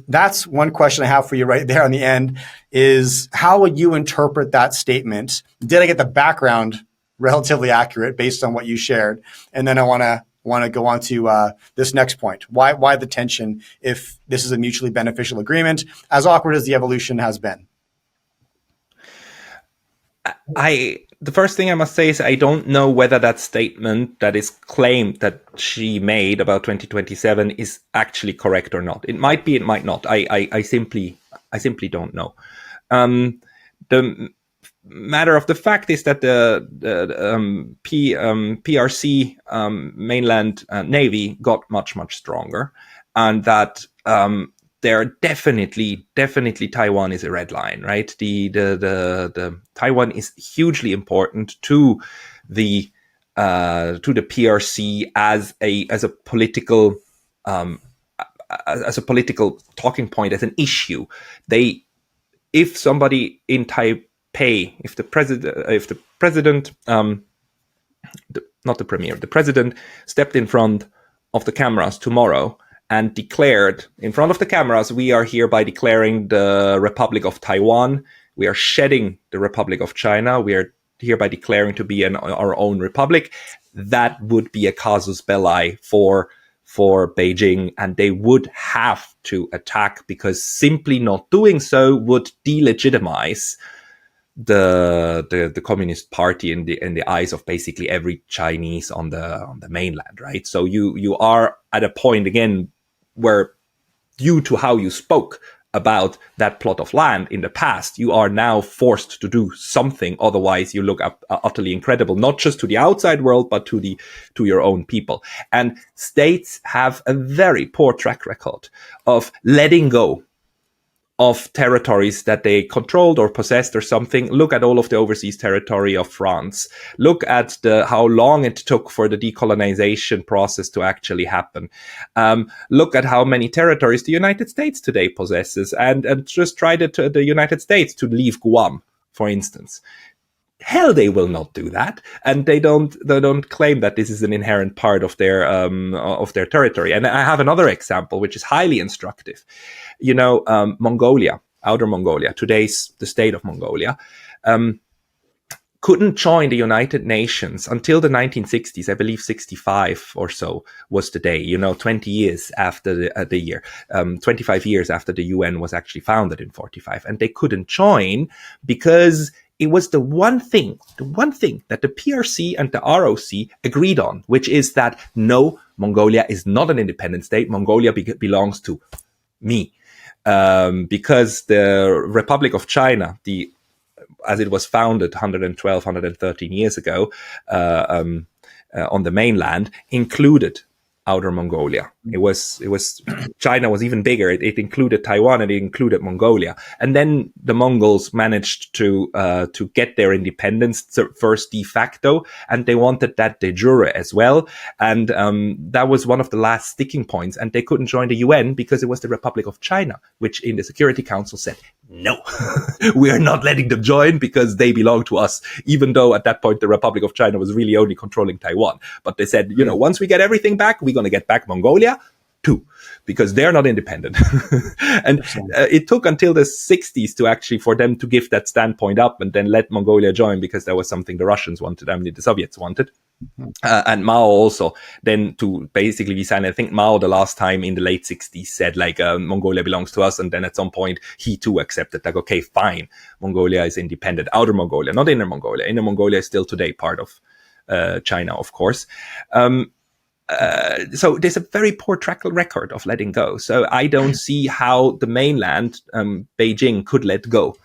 that's one question I have for you right there on the end is how would you interpret that statement? Did I get the background relatively accurate based on what you shared? And then I want to go on to this next point. Why the tension if this is a mutually beneficial agreement, as awkward as the evolution has been? The first thing I must say is I don't know whether that statement that is claimed that she made about 2027 is actually correct or not. It might be, it might not. I simply don't know. The matter of the fact is that the PRC mainland navy got much stronger, and that there definitely Taiwan is a red line, right? The Taiwan is hugely important to the PRC as a political talking point, as an issue. If somebody in Taipei, if the president, not the premier, the president stepped in front of the cameras tomorrow and declared in front of the cameras, we are hereby declaring the Republic of Taiwan. We are shedding the Republic of China. We are hereby declaring to be our own republic. That would be a casus belli for Beijing, and they would have to attack, because simply not doing so would delegitimize the Communist Party in the eyes of basically every Chinese on the mainland, right? So you are at a point again where, due to how you spoke about that plot of land in the past, you are now forced to do something. Otherwise, you look utterly incredible, not just to the outside world, but to your own people. And states have a very poor track record of letting go of territories that they controlled or possessed or something. Look at all of the overseas territory of France. Look at how long it took for the decolonization process to actually happen. Look at how many territories the United States today possesses, and just try the United States to leave Guam, for instance. Hell, they will not do that, and they don't claim that this is an inherent part of their territory. And I have another example which is highly instructive. Mongolia, Outer Mongolia, today's the state of Mongolia, couldn't join the United Nations until the 1960s. I believe 65 or so was the day. 20 years after the year, 25 years after the UN was actually founded in 45, and they couldn't join because it was the one thing that the PRC and the ROC agreed on, which is that no, Mongolia is not an independent state. Mongolia belongs to me. Because the Republic of China, as it was founded 113 years ago on the mainland, included Outer Mongolia. It was China was even bigger. It included Taiwan and it included Mongolia. And then the Mongols managed to get their independence first de facto, and they wanted that de jure as well. And that was one of the last sticking points. And they couldn't join the UN because it was the Republic of China, which in the Security Council said, no, we are not letting them join because they belong to us, even though at that point the Republic of China was really only controlling Taiwan. But they said, once we get everything back, we're going to get back Mongolia too, because they're not independent. And it took until the 60s to actually for them to give that standpoint up and then let Mongolia join, because that was something the Russians wanted, the Soviets wanted. And Mao also then to basically be signed. I think Mao the last time in the late 60s said Mongolia belongs to us, and then at some point he too accepted okay, fine, Mongolia is independent. Outer Mongolia, not Inner Mongolia. Inner Mongolia is still today part of China, of course. So there's a very poor track record of letting go. So I don't see how the mainland, Beijing, could let go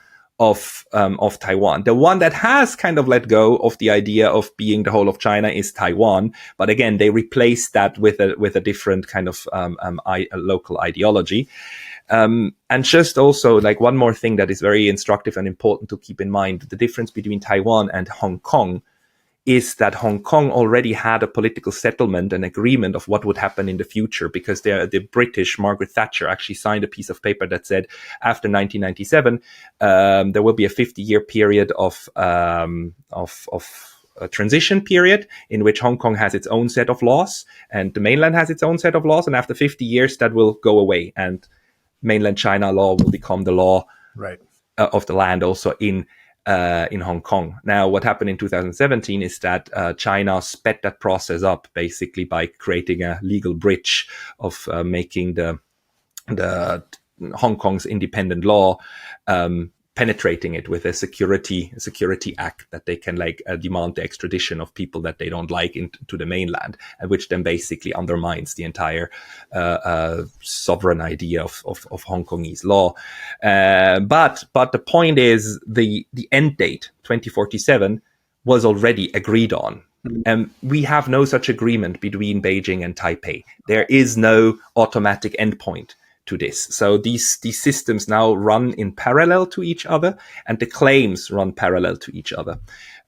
of Taiwan. The one that has kind of let go of the idea of being the whole of China is Taiwan, but again they replaced that with a different kind of local ideology. And just also one more thing that is very instructive and important to keep in mind: the difference between Taiwan and Hong Kong is that Hong Kong already had a political settlement and agreement of what would happen in the future, because the British, Margaret Thatcher, actually signed a piece of paper that said after 1997 there will be a 50-year period of a transition period in which Hong Kong has its own set of laws and the mainland has its own set of laws, and after 50 years that will go away and mainland China law will become the law of the land also in Hong Kong. Now, what happened in 2017 is that China sped that process up basically by creating a legal bridge of making the Hong Kong's independent law, penetrating it with a security act that they can demand the extradition of people that they don't like into the mainland, and which then basically undermines the entire sovereign idea of Hong Kongese law. But the point is the end date 2047 was already agreed on. And we have no such agreement between Beijing and Taipei. There is no automatic endpoint to this. So these systems now run in parallel to each other, and the claims run parallel to each other.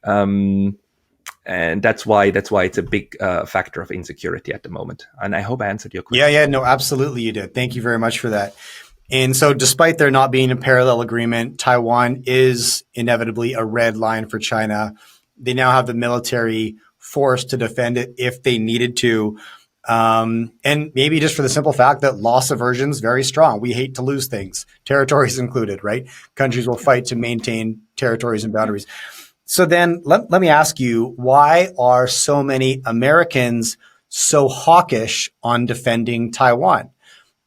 And that's why it's a big factor of insecurity at the moment. And I hope I answered your question. Yeah, no, absolutely you did. Thank you very much for that. And so despite there not being a parallel agreement, Taiwan is inevitably a red line for China. They now have the military force to defend it if they needed to. And maybe just for the simple fact that loss aversion is very strong. We hate to lose things, territories included, right? Countries will fight to maintain territories and boundaries. So then let me ask you, why are so many Americans so hawkish on defending Taiwan?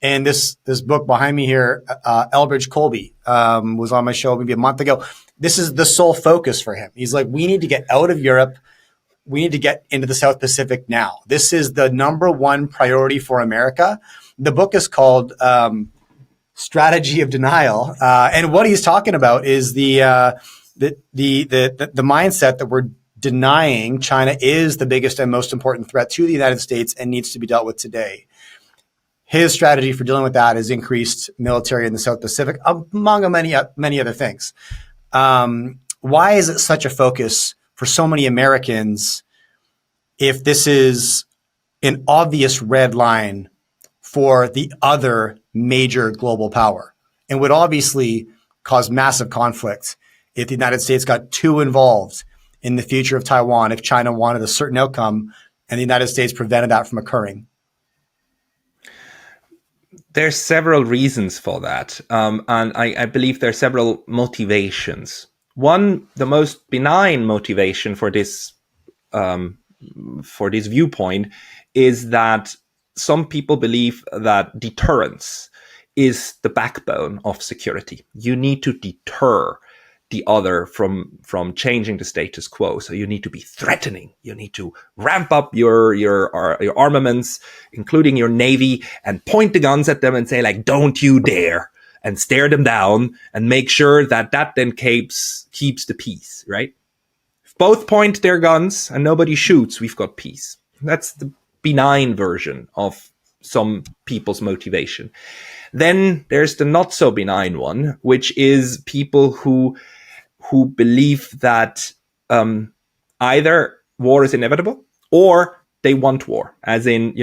And this book behind me here, Elbridge Colby, was on my show maybe a month ago. This is the sole focus for him. He's like, we need to get out of Europe. We need to get into the South Pacific now. This is the number one priority for America. The book is called Strategy of Denial. And what he's talking about is the mindset that we're denying China is the biggest and most important threat to the United States and needs to be dealt with today. His strategy for dealing with that is increased military in the South Pacific, among many other things. Why is it such a focus for so many Americans if this is an obvious red line for the other major global power, and would obviously cause massive conflict if the United States got too involved in the future of Taiwan, if China wanted a certain outcome and the United States prevented that from occurring? There's several reasons for that. And I believe there are several motivations. One, the most benign motivation for this viewpoint is that some people believe that deterrence is the backbone of security. You need to deter the other from changing the status quo. So you need to be threatening. You need to ramp up your armaments, including your navy, and point the guns at them and say, like, don't you dare, and stare them down and make sure that then keeps the peace, right? If both point their guns and nobody shoots, we've got peace. That's the benign version of some people's motivation. Then there's the not so benign one, which is people who believe that either war is inevitable or they want war. As in,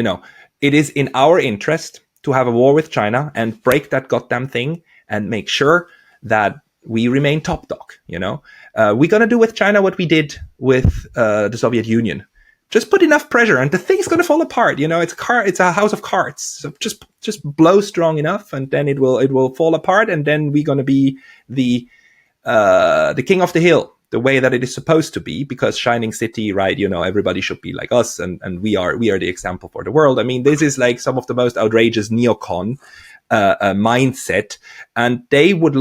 it is in our interest to have a war with China and break that goddamn thing and make sure that we remain top dog. We're going to do with China what we did with the Soviet Union. Just put enough pressure and the thing's going to fall apart. It's a house of cards. So just blow strong enough and then it will fall apart. And then we're going to be the king of the hill, the way that it is supposed to be, because shining city, right? Everybody should be like us. And we are the example for the world. I mean, this is like some of the most outrageous neocon mindset. And they would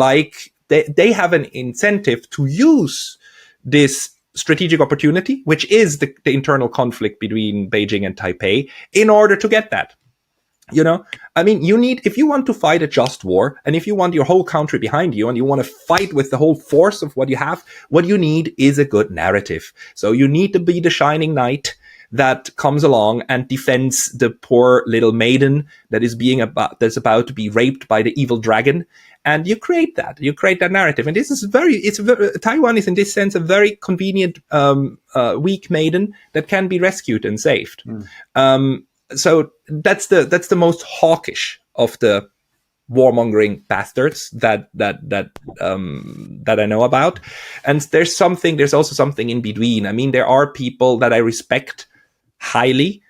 they have an incentive to use this strategic opportunity, which is the internal conflict between Beijing and Taipei, in order to get that. I mean, if you want to fight a just war, and if you want your whole country behind you, and you want to fight with the whole force of what you have, what you need is a good narrative. So you need to be the shining knight that comes along and defends the poor little maiden that's about to be raped by the evil dragon. And you create that narrative. And this is Taiwan is in this sense a very convenient, weak maiden that can be rescued and saved. So that's the most hawkish of the warmongering bastards that I know about. And there's also something in between. I mean, there are people that I respect highly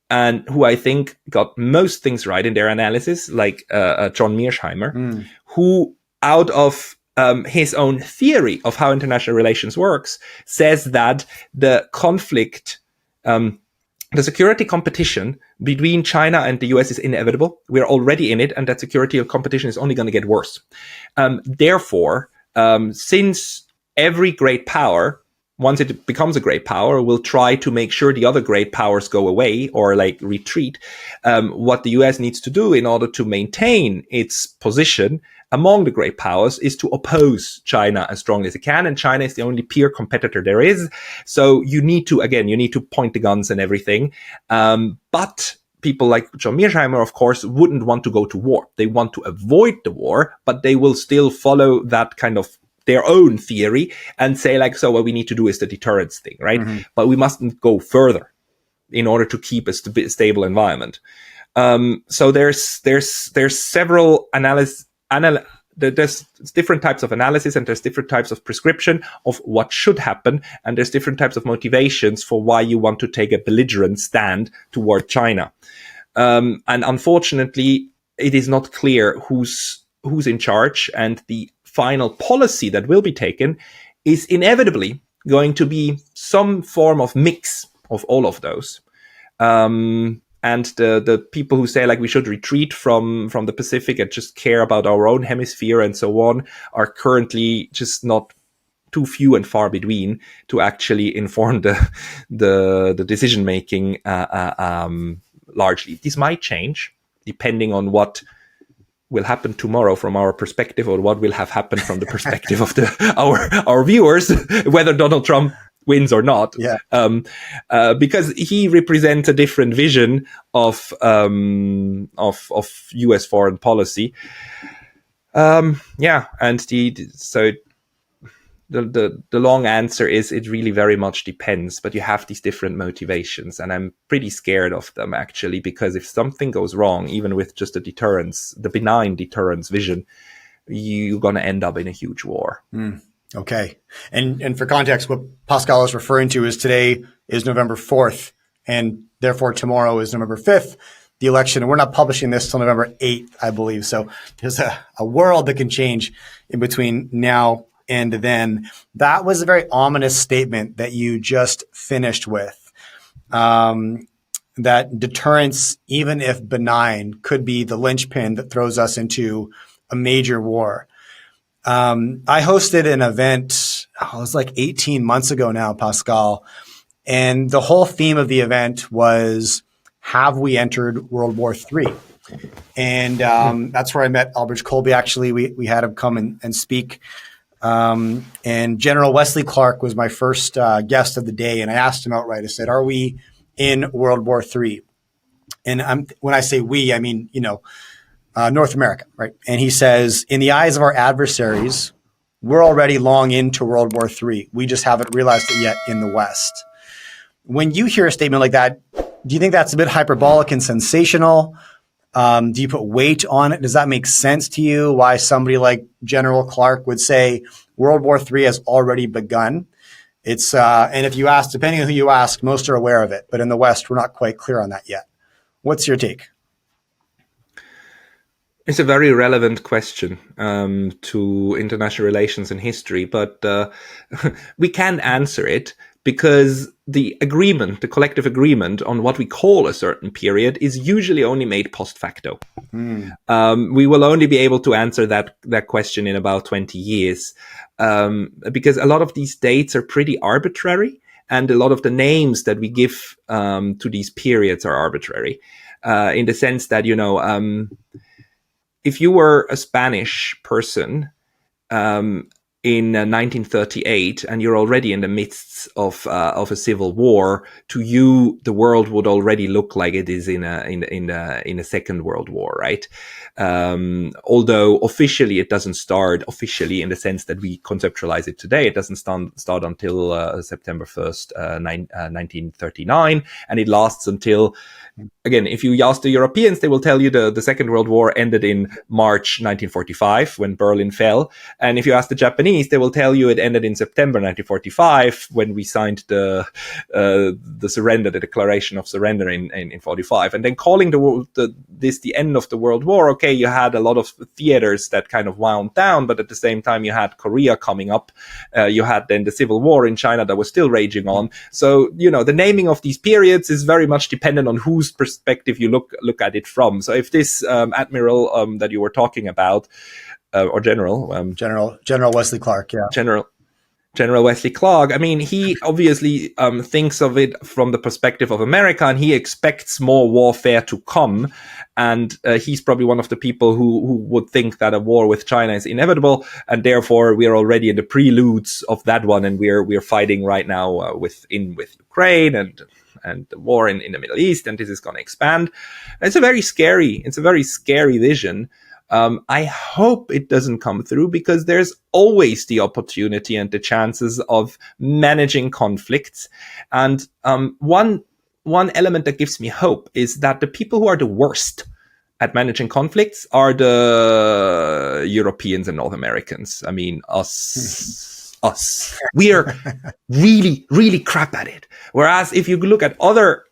and who I think got most things right in their analysis, like John Mearsheimer, who out of his own theory of how international relations works, says that the conflict, the security competition between China and the US is inevitable. We're already in it, and that security competition is only going to get worse. Therefore, since every great power, once it becomes a great power, will try to make sure the other great powers go away or like retreat, what the US needs to do in order to maintain its position among the great powers is to oppose China as strongly as it can. And China is the only peer competitor there is. So you need to point the guns and everything. But people like John Mearsheimer, of course, wouldn't want to go to war. They want to avoid the war, but they will still follow that kind of their own theory and say like, so what we need to do is the deterrence thing, right? But we mustn't go further in order to keep a stable environment. So there's several there's different types of analysis and there's different types of prescription of what should happen. And there's different types of motivations for why you want to take a belligerent stand toward China. And unfortunately, it is not clear who's in charge, and the final policy that will be taken is inevitably going to be some form of mix of all of those. And the people who say like we should retreat from the Pacific and just care about our own hemisphere and so on are currently just not too few and far between to actually inform the decision making largely. This might change depending on what will happen tomorrow from our perspective, or what will have happened from the perspective of our viewers, whether Donald Trump wins or not. Because he represents a different vision of US foreign policy. And the long answer is it really very much depends, but you have these different motivations, and I'm pretty scared of them actually, because if something goes wrong, even with just the benign deterrence vision, you're going to end up in a huge war. Okay. And for context, what Pascal is referring to is today is November 4th, and therefore tomorrow is November 5th, the election. And we're not publishing this till November 8th, I believe. So there's a world that can change in between now and then. That was a very ominous statement that you just finished with, that deterrence, even if benign, could be the linchpin that throws us into a major war. I hosted an event, it was like 18 months ago now, Pascal, and the whole theme of the event was, have we entered World War III? And that's where I met Albridge Colby. Actually, we had him come and speak. And General Wesley Clark was my first guest of the day. And I asked him outright, I said, are we in World War III? And when I say we, I mean, North America, right? And he says, in the eyes of our adversaries, we're already long into World War III. We just haven't realized it yet in the West. When you hear a statement like that, do you think that's a bit hyperbolic and sensational? Do you put weight on it? Does that make sense to you? Why somebody like General Clark would say World War III has already begun? It's and if you ask, depending on who you ask, most are aware of it. But in the West, we're not quite clear on that yet. What's your take? It's a very relevant question to international relations and history, but we can't answer it because the collective agreement on what we call a certain period is usually only made post facto. We will only be able to answer that question in about 20 years because a lot of these dates are pretty arbitrary, and a lot of the names that we give to these periods are arbitrary in the sense that, if you were a Spanish person, in 1938, and you're already in the midst of a civil war, to you the world would already look like it is in a Second World War, right? Although officially it doesn't start officially in the sense that we conceptualize it today. It doesn't start until September 1st, 1939, and it lasts until, again, if you ask the Europeans, they will tell you the Second World War ended in March 1945 when Berlin fell. And if you ask the Japanese, they will tell you it ended in September 1945 when we signed the surrender, the Declaration of Surrender in 45. And then calling this the end of the World War, okay, you had a lot of theaters that kind of wound down, but at the same time you had Korea coming up. You had then the Civil War in China that was still raging on. So, the naming of these periods is very much dependent on whose perspective you look at it from. So if this admiral that you were talking about, or General Wesley Clark, yeah, General Wesley Clark, I mean, he obviously thinks of it from the perspective of America, and he expects more warfare to come. And he's probably one of the people who would think that a war with China is inevitable, and therefore we are already in the preludes of that one, and we're fighting right now with Ukraine and the war in the Middle East, and this is going to expand. It's a very scary vision. I hope it doesn't come through, because there's always the opportunity and the chances of managing conflicts. And one element that gives me hope is that the people who are the worst at managing conflicts are the Europeans and North Americans. I mean, us. We are really, really crap at it. Whereas if you look at other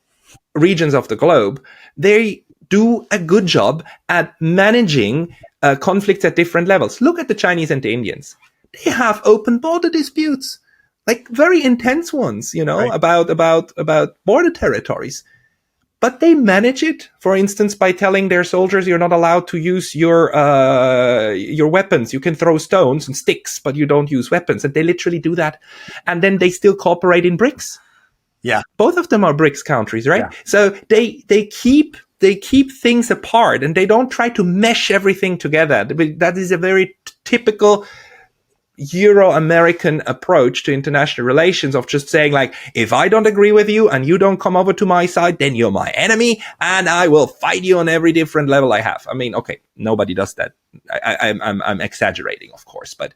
regions of the globe, they do a good job at managing conflicts at different levels. Look at the Chinese and the Indians. They have open border disputes, like very intense ones, right, about border territories. But they manage it, for instance, by telling their soldiers, you're not allowed to use your weapons. You can throw stones and sticks, but you don't use weapons. And they literally do that. And then they still cooperate in BRICS. Yeah. Both of them are BRICS countries, right? Yeah. So they keep things apart, and they don't try to mesh everything together. That is a very typical Euro-American approach to international relations, of just saying, like, if I don't agree with you and you don't come over to my side, then you're my enemy and I will fight you on every different level I have. I mean, okay, nobody does that. I'm exaggerating, of course, but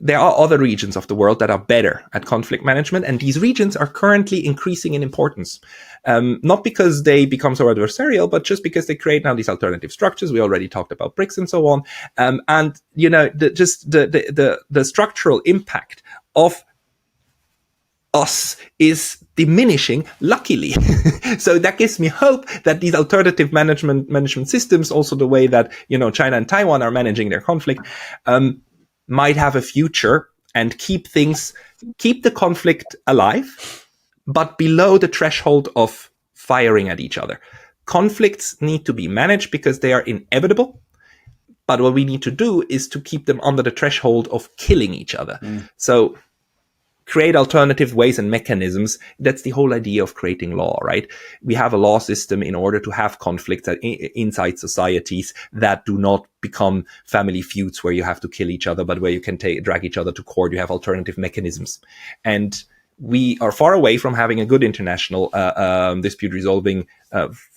there are other regions of the world that are better at conflict management, and these regions are currently increasing in importance. Not because they become so adversarial, but just because they create now these alternative structures. We already talked about BRICS and so on. And the structural impact of us is diminishing, luckily. So that gives me hope that these alternative management systems, also the way that, China and Taiwan are managing their conflict, might have a future and keep the conflict alive, but below the threshold of firing at each other. Conflicts need to be managed because they are inevitable, but what we need to do is to keep them under the threshold of killing each other. So create alternative ways and mechanisms. That's the whole idea of creating law, right? We have a law system in order to have conflicts inside societies that do not become family feuds where you have to kill each other, but where you can drag each other to court. You have alternative mechanisms. And we are far away from having a good international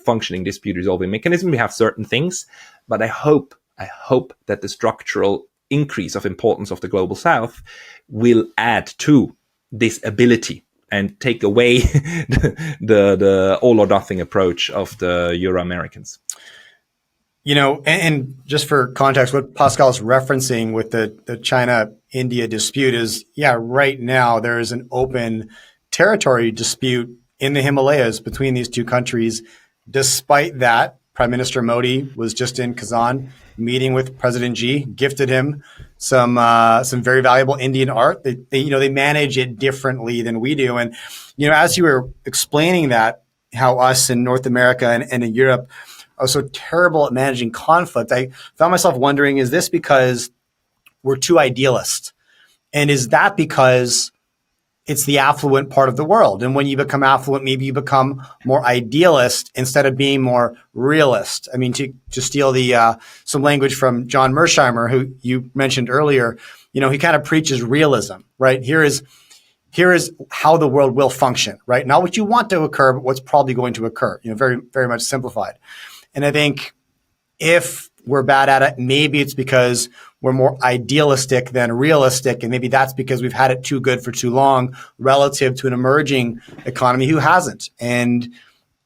functioning dispute resolving mechanism. We have certain things, but I hope that the structural increase of importance of the global South will add to this ability and take away the all or nothing approach of the Euro-Americans. And just for context, what Pascal is referencing with the China-India dispute is, right now there is an open territory dispute in the Himalayas between these two countries. Despite that, Prime Minister Modi was just in Kazan meeting with President Xi, gifted him some very valuable Indian art. They manage it differently than we do. And, as you were explaining that, how us in North America and in Europe are so terrible at managing conflict, I found myself wondering, is this because we're too idealist? And is that because it's the affluent part of the world. And when you become affluent, maybe you become more idealist instead of being more realist. I mean, to steal the some language from John Mersheimer, who you mentioned earlier, he kind of preaches realism, right? Here is how the world will function, right? Not what you want to occur, but what's probably going to occur. Very, very much simplified. And I think if we're bad at it, maybe it's because we're more idealistic than realistic. And maybe that's because we've had it too good for too long relative to an emerging economy who hasn't. And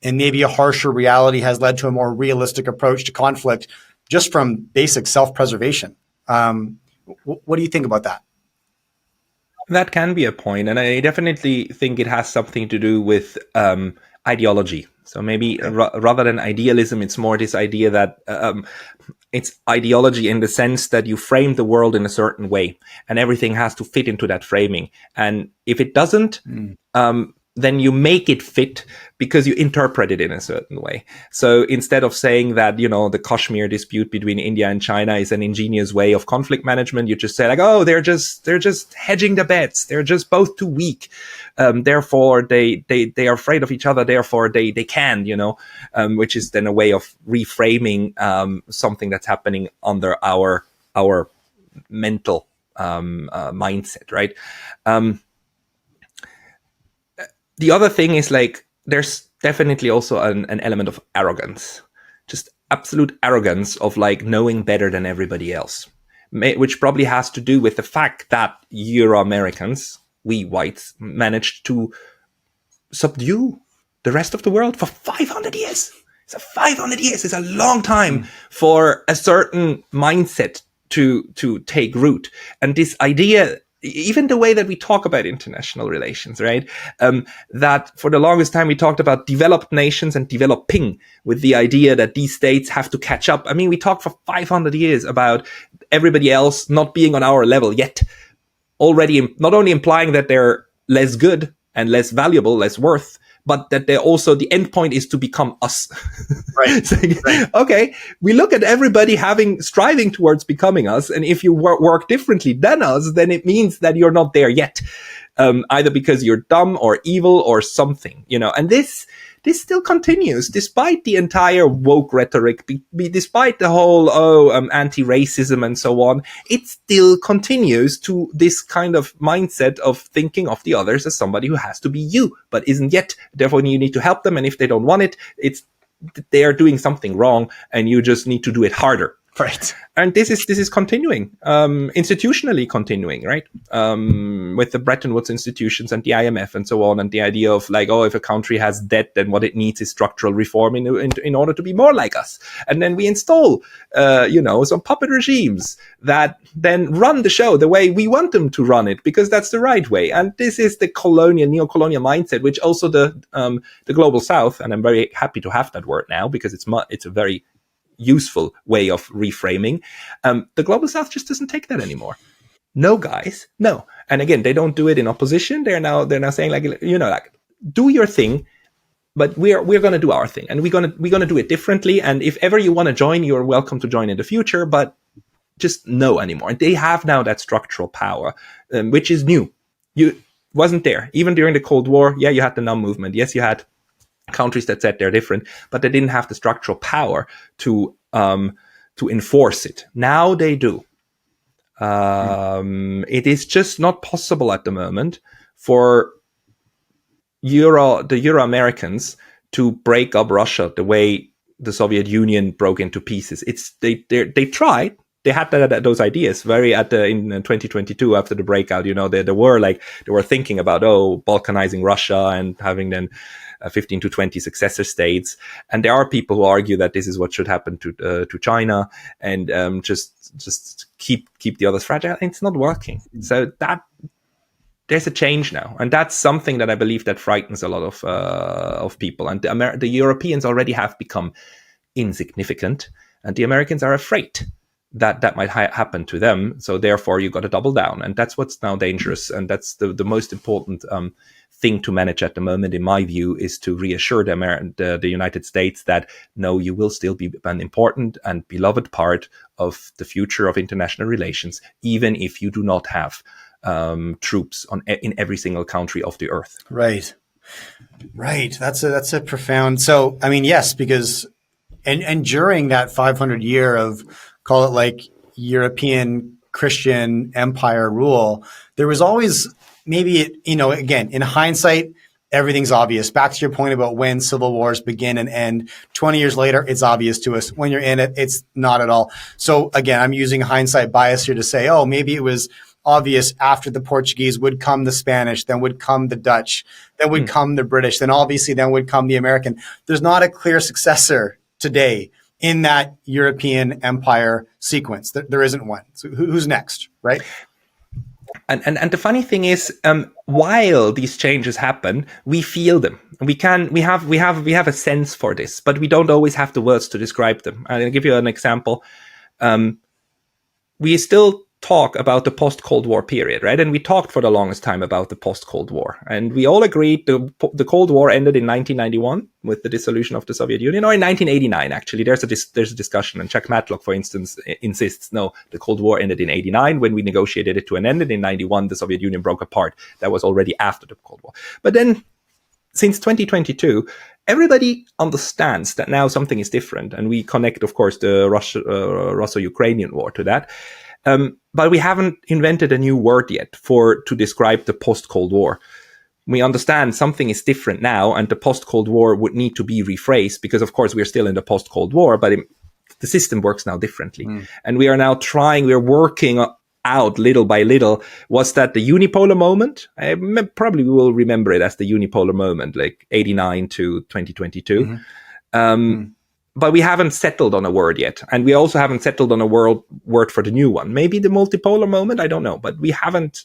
maybe a harsher reality has led to a more realistic approach to conflict just from basic self-preservation. What do you think about that? That can be a point, and I definitely think it has something to do with ideology. So maybe rather than idealism, it's more this idea that it's ideology in the sense that you frame the world in a certain way, and everything has to fit into that framing. And if it doesn't, then you make it fit because you interpret it in a certain way. So instead of saying that, the Kashmir dispute between India and China is an ingenious way of conflict management, you just say like, oh, they're just hedging the bets. They're just both too weak. Therefore they are afraid of each other. Therefore they can, which is then a way of reframing something that's happening under our mental mindset, right? The other thing is like, there's definitely also an element of arrogance, just absolute arrogance of like knowing better than everybody else, which probably has to do with the fact that Euro-Americans, we whites, managed to subdue the rest of the world for 500 years. So 500 years is a long time for a certain mindset to take root. And this idea, even the way that we talk about international relations, right? That for the longest time we talked about developed nations and developing, with the idea that these states have to catch up. I mean, we talked for 500 years about everybody else not being on our level yet, already not only implying that they're less good and less valuable, less worth, but that they're also, the end point is to become us. Right. So, right. Okay, we look at everybody striving towards becoming us, and if you work differently than us, then it means that you're not there yet, either because you're dumb or evil or something, and this still continues despite the entire woke rhetoric, despite the whole anti-racism and so on. It still continues to this kind of mindset of thinking of the others as somebody who has to be you but isn't yet. Therefore, you need to help them, and if they don't want it, they are doing something wrong, and you just need to do it harder. Right. And this is continuing, institutionally continuing, right? With the Bretton Woods institutions and the IMF and so on, and the idea of like, oh, if a country has debt, then what it needs is structural reform in order to be more like us. And then we install, some puppet regimes that then run the show the way we want them to run it, because that's the right way. And this is the neo-colonial mindset, which also the global South, and I'm very happy to have that word now because it's a very useful way of reframing. The global South just doesn't take that anymore. No, guys, no. And again, they don't do it in opposition. They're now saying like, do your thing, but we're going to do our thing, and we're going to do it differently. And if ever you want to join, you're welcome to join in the future, but just no anymore. And they have now that structural power, which is new. You wasn't there even during the Cold War. Yeah, you had the NUM movement. Yes, you had countries that said they're different, but they didn't have the structural power to enforce it. Now they do. It is just not possible at the moment for the Euro-Americans to break up Russia the way the Soviet Union broke into pieces. They tried. They had those ideas in 2022 after the breakout. They were thinking about balkanizing Russia and having then 15 to 20 successor states. And there are people who argue that this is what should happen to China, and just keep the others fragile. And it's not working. So that there's a change now, and that's something that I believe that frightens a lot of people. And the Europeans already have become insignificant, and the Americans are afraid that might happen to them. So therefore, you got to double down, and that's what's now dangerous, and that's the most important thing to manage at the moment, in my view, is to reassure the United States that no, you will still be an important and beloved part of the future of international relations, even if you do not have troops in every single country of the earth. Right. That's a profound. So, I mean, yes, because and during that 500 year of, call it like, European Christian empire rule, there was always, maybe, again, in hindsight, everything's obvious. Back to your point about when civil wars begin and end, 20 years later, it's obvious to us. When you're in it, it's not at all. So again, I'm using hindsight bias here to say, oh, maybe it was obvious after the Portuguese would come the Spanish, then would come the Dutch, then would come the British, then obviously then would come the American. There's not a clear successor today in that European empire sequence. There isn't one. So who's next, right? And the funny thing is, while these changes happen, we feel them. We have a sense for this, but we don't always have the words to describe them. I'll give you an example. We still talk about the post-Cold War period, right? And we talked for the longest time about the post-Cold War. And we all agreed the Cold War ended in 1991 with the dissolution of the Soviet Union, or in 1989, actually. There's a discussion. And Jack Matlock, for instance, insists, no, the Cold War ended in 89 when we negotiated it to an end. And in 91, the Soviet Union broke apart. That was already after the Cold War. But then, since 2022, everybody understands that now something is different. And we connect, of course, the Russo-Ukrainian war to that. But we haven't invented a new word yet to describe the post-Cold War. We understand something is different now, and the post-Cold War would need to be rephrased because, of course, we're still in the post-Cold War, but the system works now differently. And we are now we're working out little by little. Was that the unipolar moment? Probably we will remember it as the unipolar moment, like 89 to 2022. But we haven't settled on a word yet. And we also haven't settled on a word for the new one. Maybe the multipolar moment, I don't know. But we haven't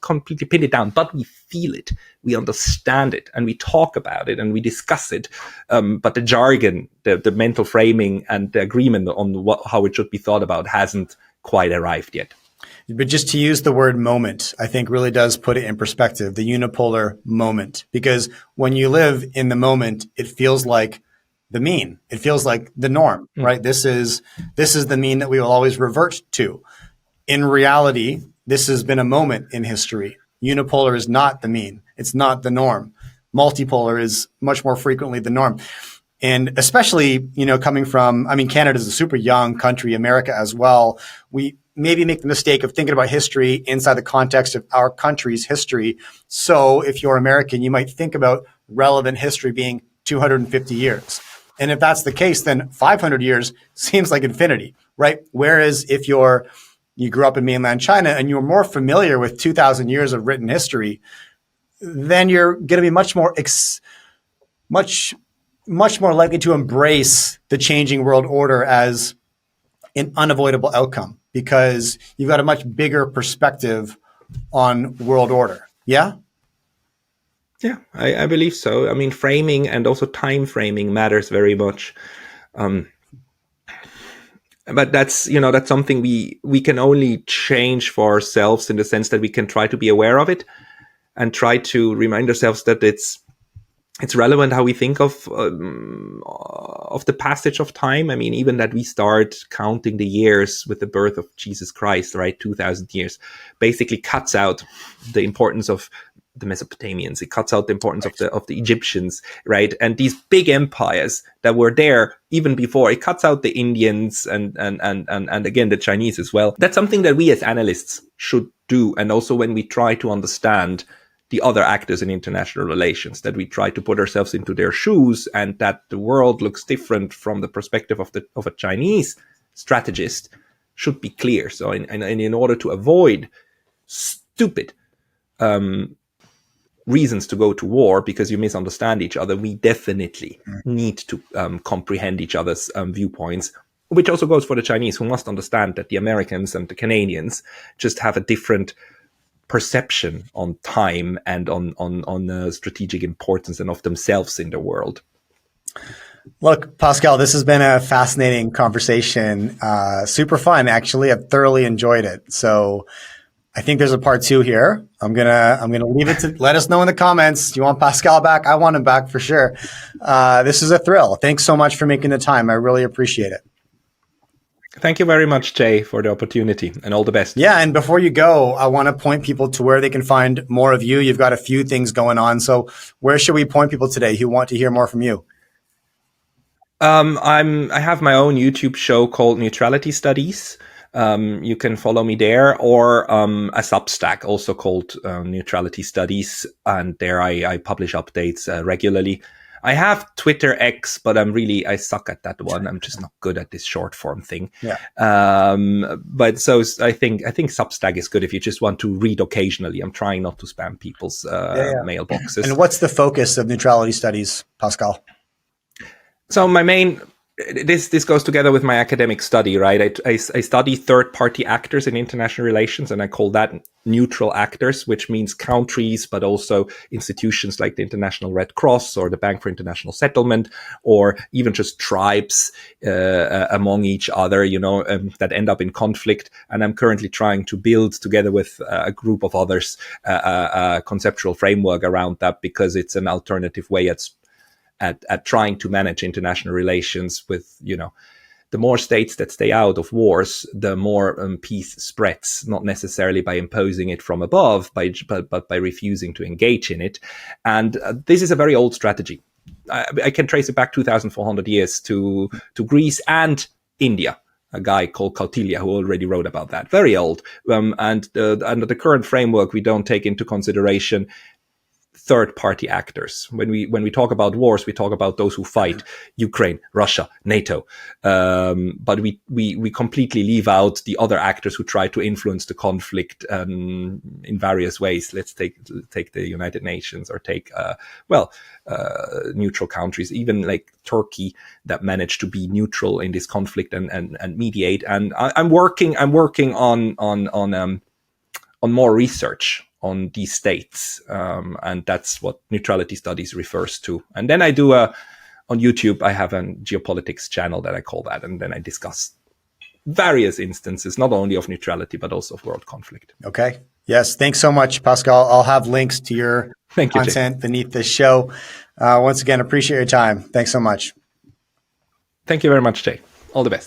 completely pinned it down. But we feel it, we understand it, and we talk about it, and we discuss it. But the jargon, the mental framing, and the agreement on how it should be thought about hasn't quite arrived yet. But just to use the word moment, I think really does put it in perspective, the unipolar moment. Because when you live in the moment, it feels like the mean. It feels like the norm, right? This is the mean that we will always revert to. In reality, this has been a moment in history. Unipolar is not the mean. It's not the norm. Multipolar is much more frequently the norm. And especially, coming from, Canada is a super young country, America as well. We maybe make the mistake of thinking about history inside the context of our country's history. So if you're American, you might think about relevant history being 250 years. And if that's the case, then 500 years seems like infinity, right? Whereas if you grew up in mainland China and you're more familiar with 2,000 years of written history, then you're going to be much more likely to embrace the changing world order as an unavoidable outcome because you've got a much bigger perspective on world order. Yeah? Yeah, I believe so. Framing and also time framing matters very much. But that's something we can only change for ourselves in the sense that we can try to be aware of it and try to remind ourselves that it's relevant how we think of the passage of time. Even that we start counting the years with the birth of Jesus Christ, right? 2,000 years basically cuts out the importance of the Mesopotamians. It cuts out the importance of the Egyptians, right? And these big empires that were there even before, it cuts out the Indians and again the Chinese as well. That's something that we as analysts should do. And also when we try to understand the other actors in international relations, that we try to put ourselves into their shoes, and that the world looks different from the perspective of a Chinese strategist should be clear. So in order to avoid stupid reasons to go to war because you misunderstand each other, we definitely need to comprehend each other's viewpoints, which also goes for the Chinese, who must understand that the Americans and the Canadians just have a different perception on time and on strategic importance and of themselves in the world. Look, Pascal, this has been a fascinating conversation. Super fun, actually. I've thoroughly enjoyed it. So I think there's a part 2 here. I'm gonna leave it to let us know in the comments. Do you want Pascal back? I want him back for sure. This is a thrill. Thanks so much for making the time. I really appreciate it. Thank you very much, Jay, for the opportunity, and all the best. Yeah, and before you go, I want to point people to where they can find more of you. You've got a few things going on. So where should we point people today who want to hear more from you? I have my own YouTube show called Neutrality Studies. You can follow me there, or a Substack also called Neutrality Studies, and there I publish updates regularly. I have Twitter X, but I suck at that one. I'm just not good at this short form thing. Yeah. But so I think Substack is good if you just want to read occasionally. I'm trying not to spam people's mailboxes. And what's the focus of neutrality studies, Pascal? So my main, this goes together with my academic study, right? I study third-party actors in international relations, and I call that neutral actors, which means countries, but also institutions like the International Red Cross or the Bank for International Settlement, or even just tribes among each other, that end up in conflict. And I'm currently trying to build, together with a group of others, a conceptual framework around that, because it's an alternative way at trying to manage international relations with, the more states that stay out of wars, the more peace spreads, not necessarily by imposing it from above, but by refusing to engage in it. And this is a very old strategy. I can trace it back 2,400 years to Greece and India. A guy called Kautilya who already wrote about that. Very old. And under the current framework, we don't take into consideration third-party actors. When we talk about wars, we talk about those who fight: Ukraine, Russia, NATO. But we completely leave out the other actors who try to influence the conflict in various ways. Let's take the United Nations, or take neutral countries, even like Turkey, that managed to be neutral in this conflict and mediate. And I'm working on more research on these states, and that's what neutrality studies refers to. And then I do on YouTube, I have a geopolitics channel that I call that, and then I discuss various instances, not only of neutrality but also of world conflict. Okay. Yes. Thanks so much, Pascal. I'll have links to your content Jay. beneath this show. Once again, appreciate your time. Thanks so much. Thank you very much, Jay. All the best.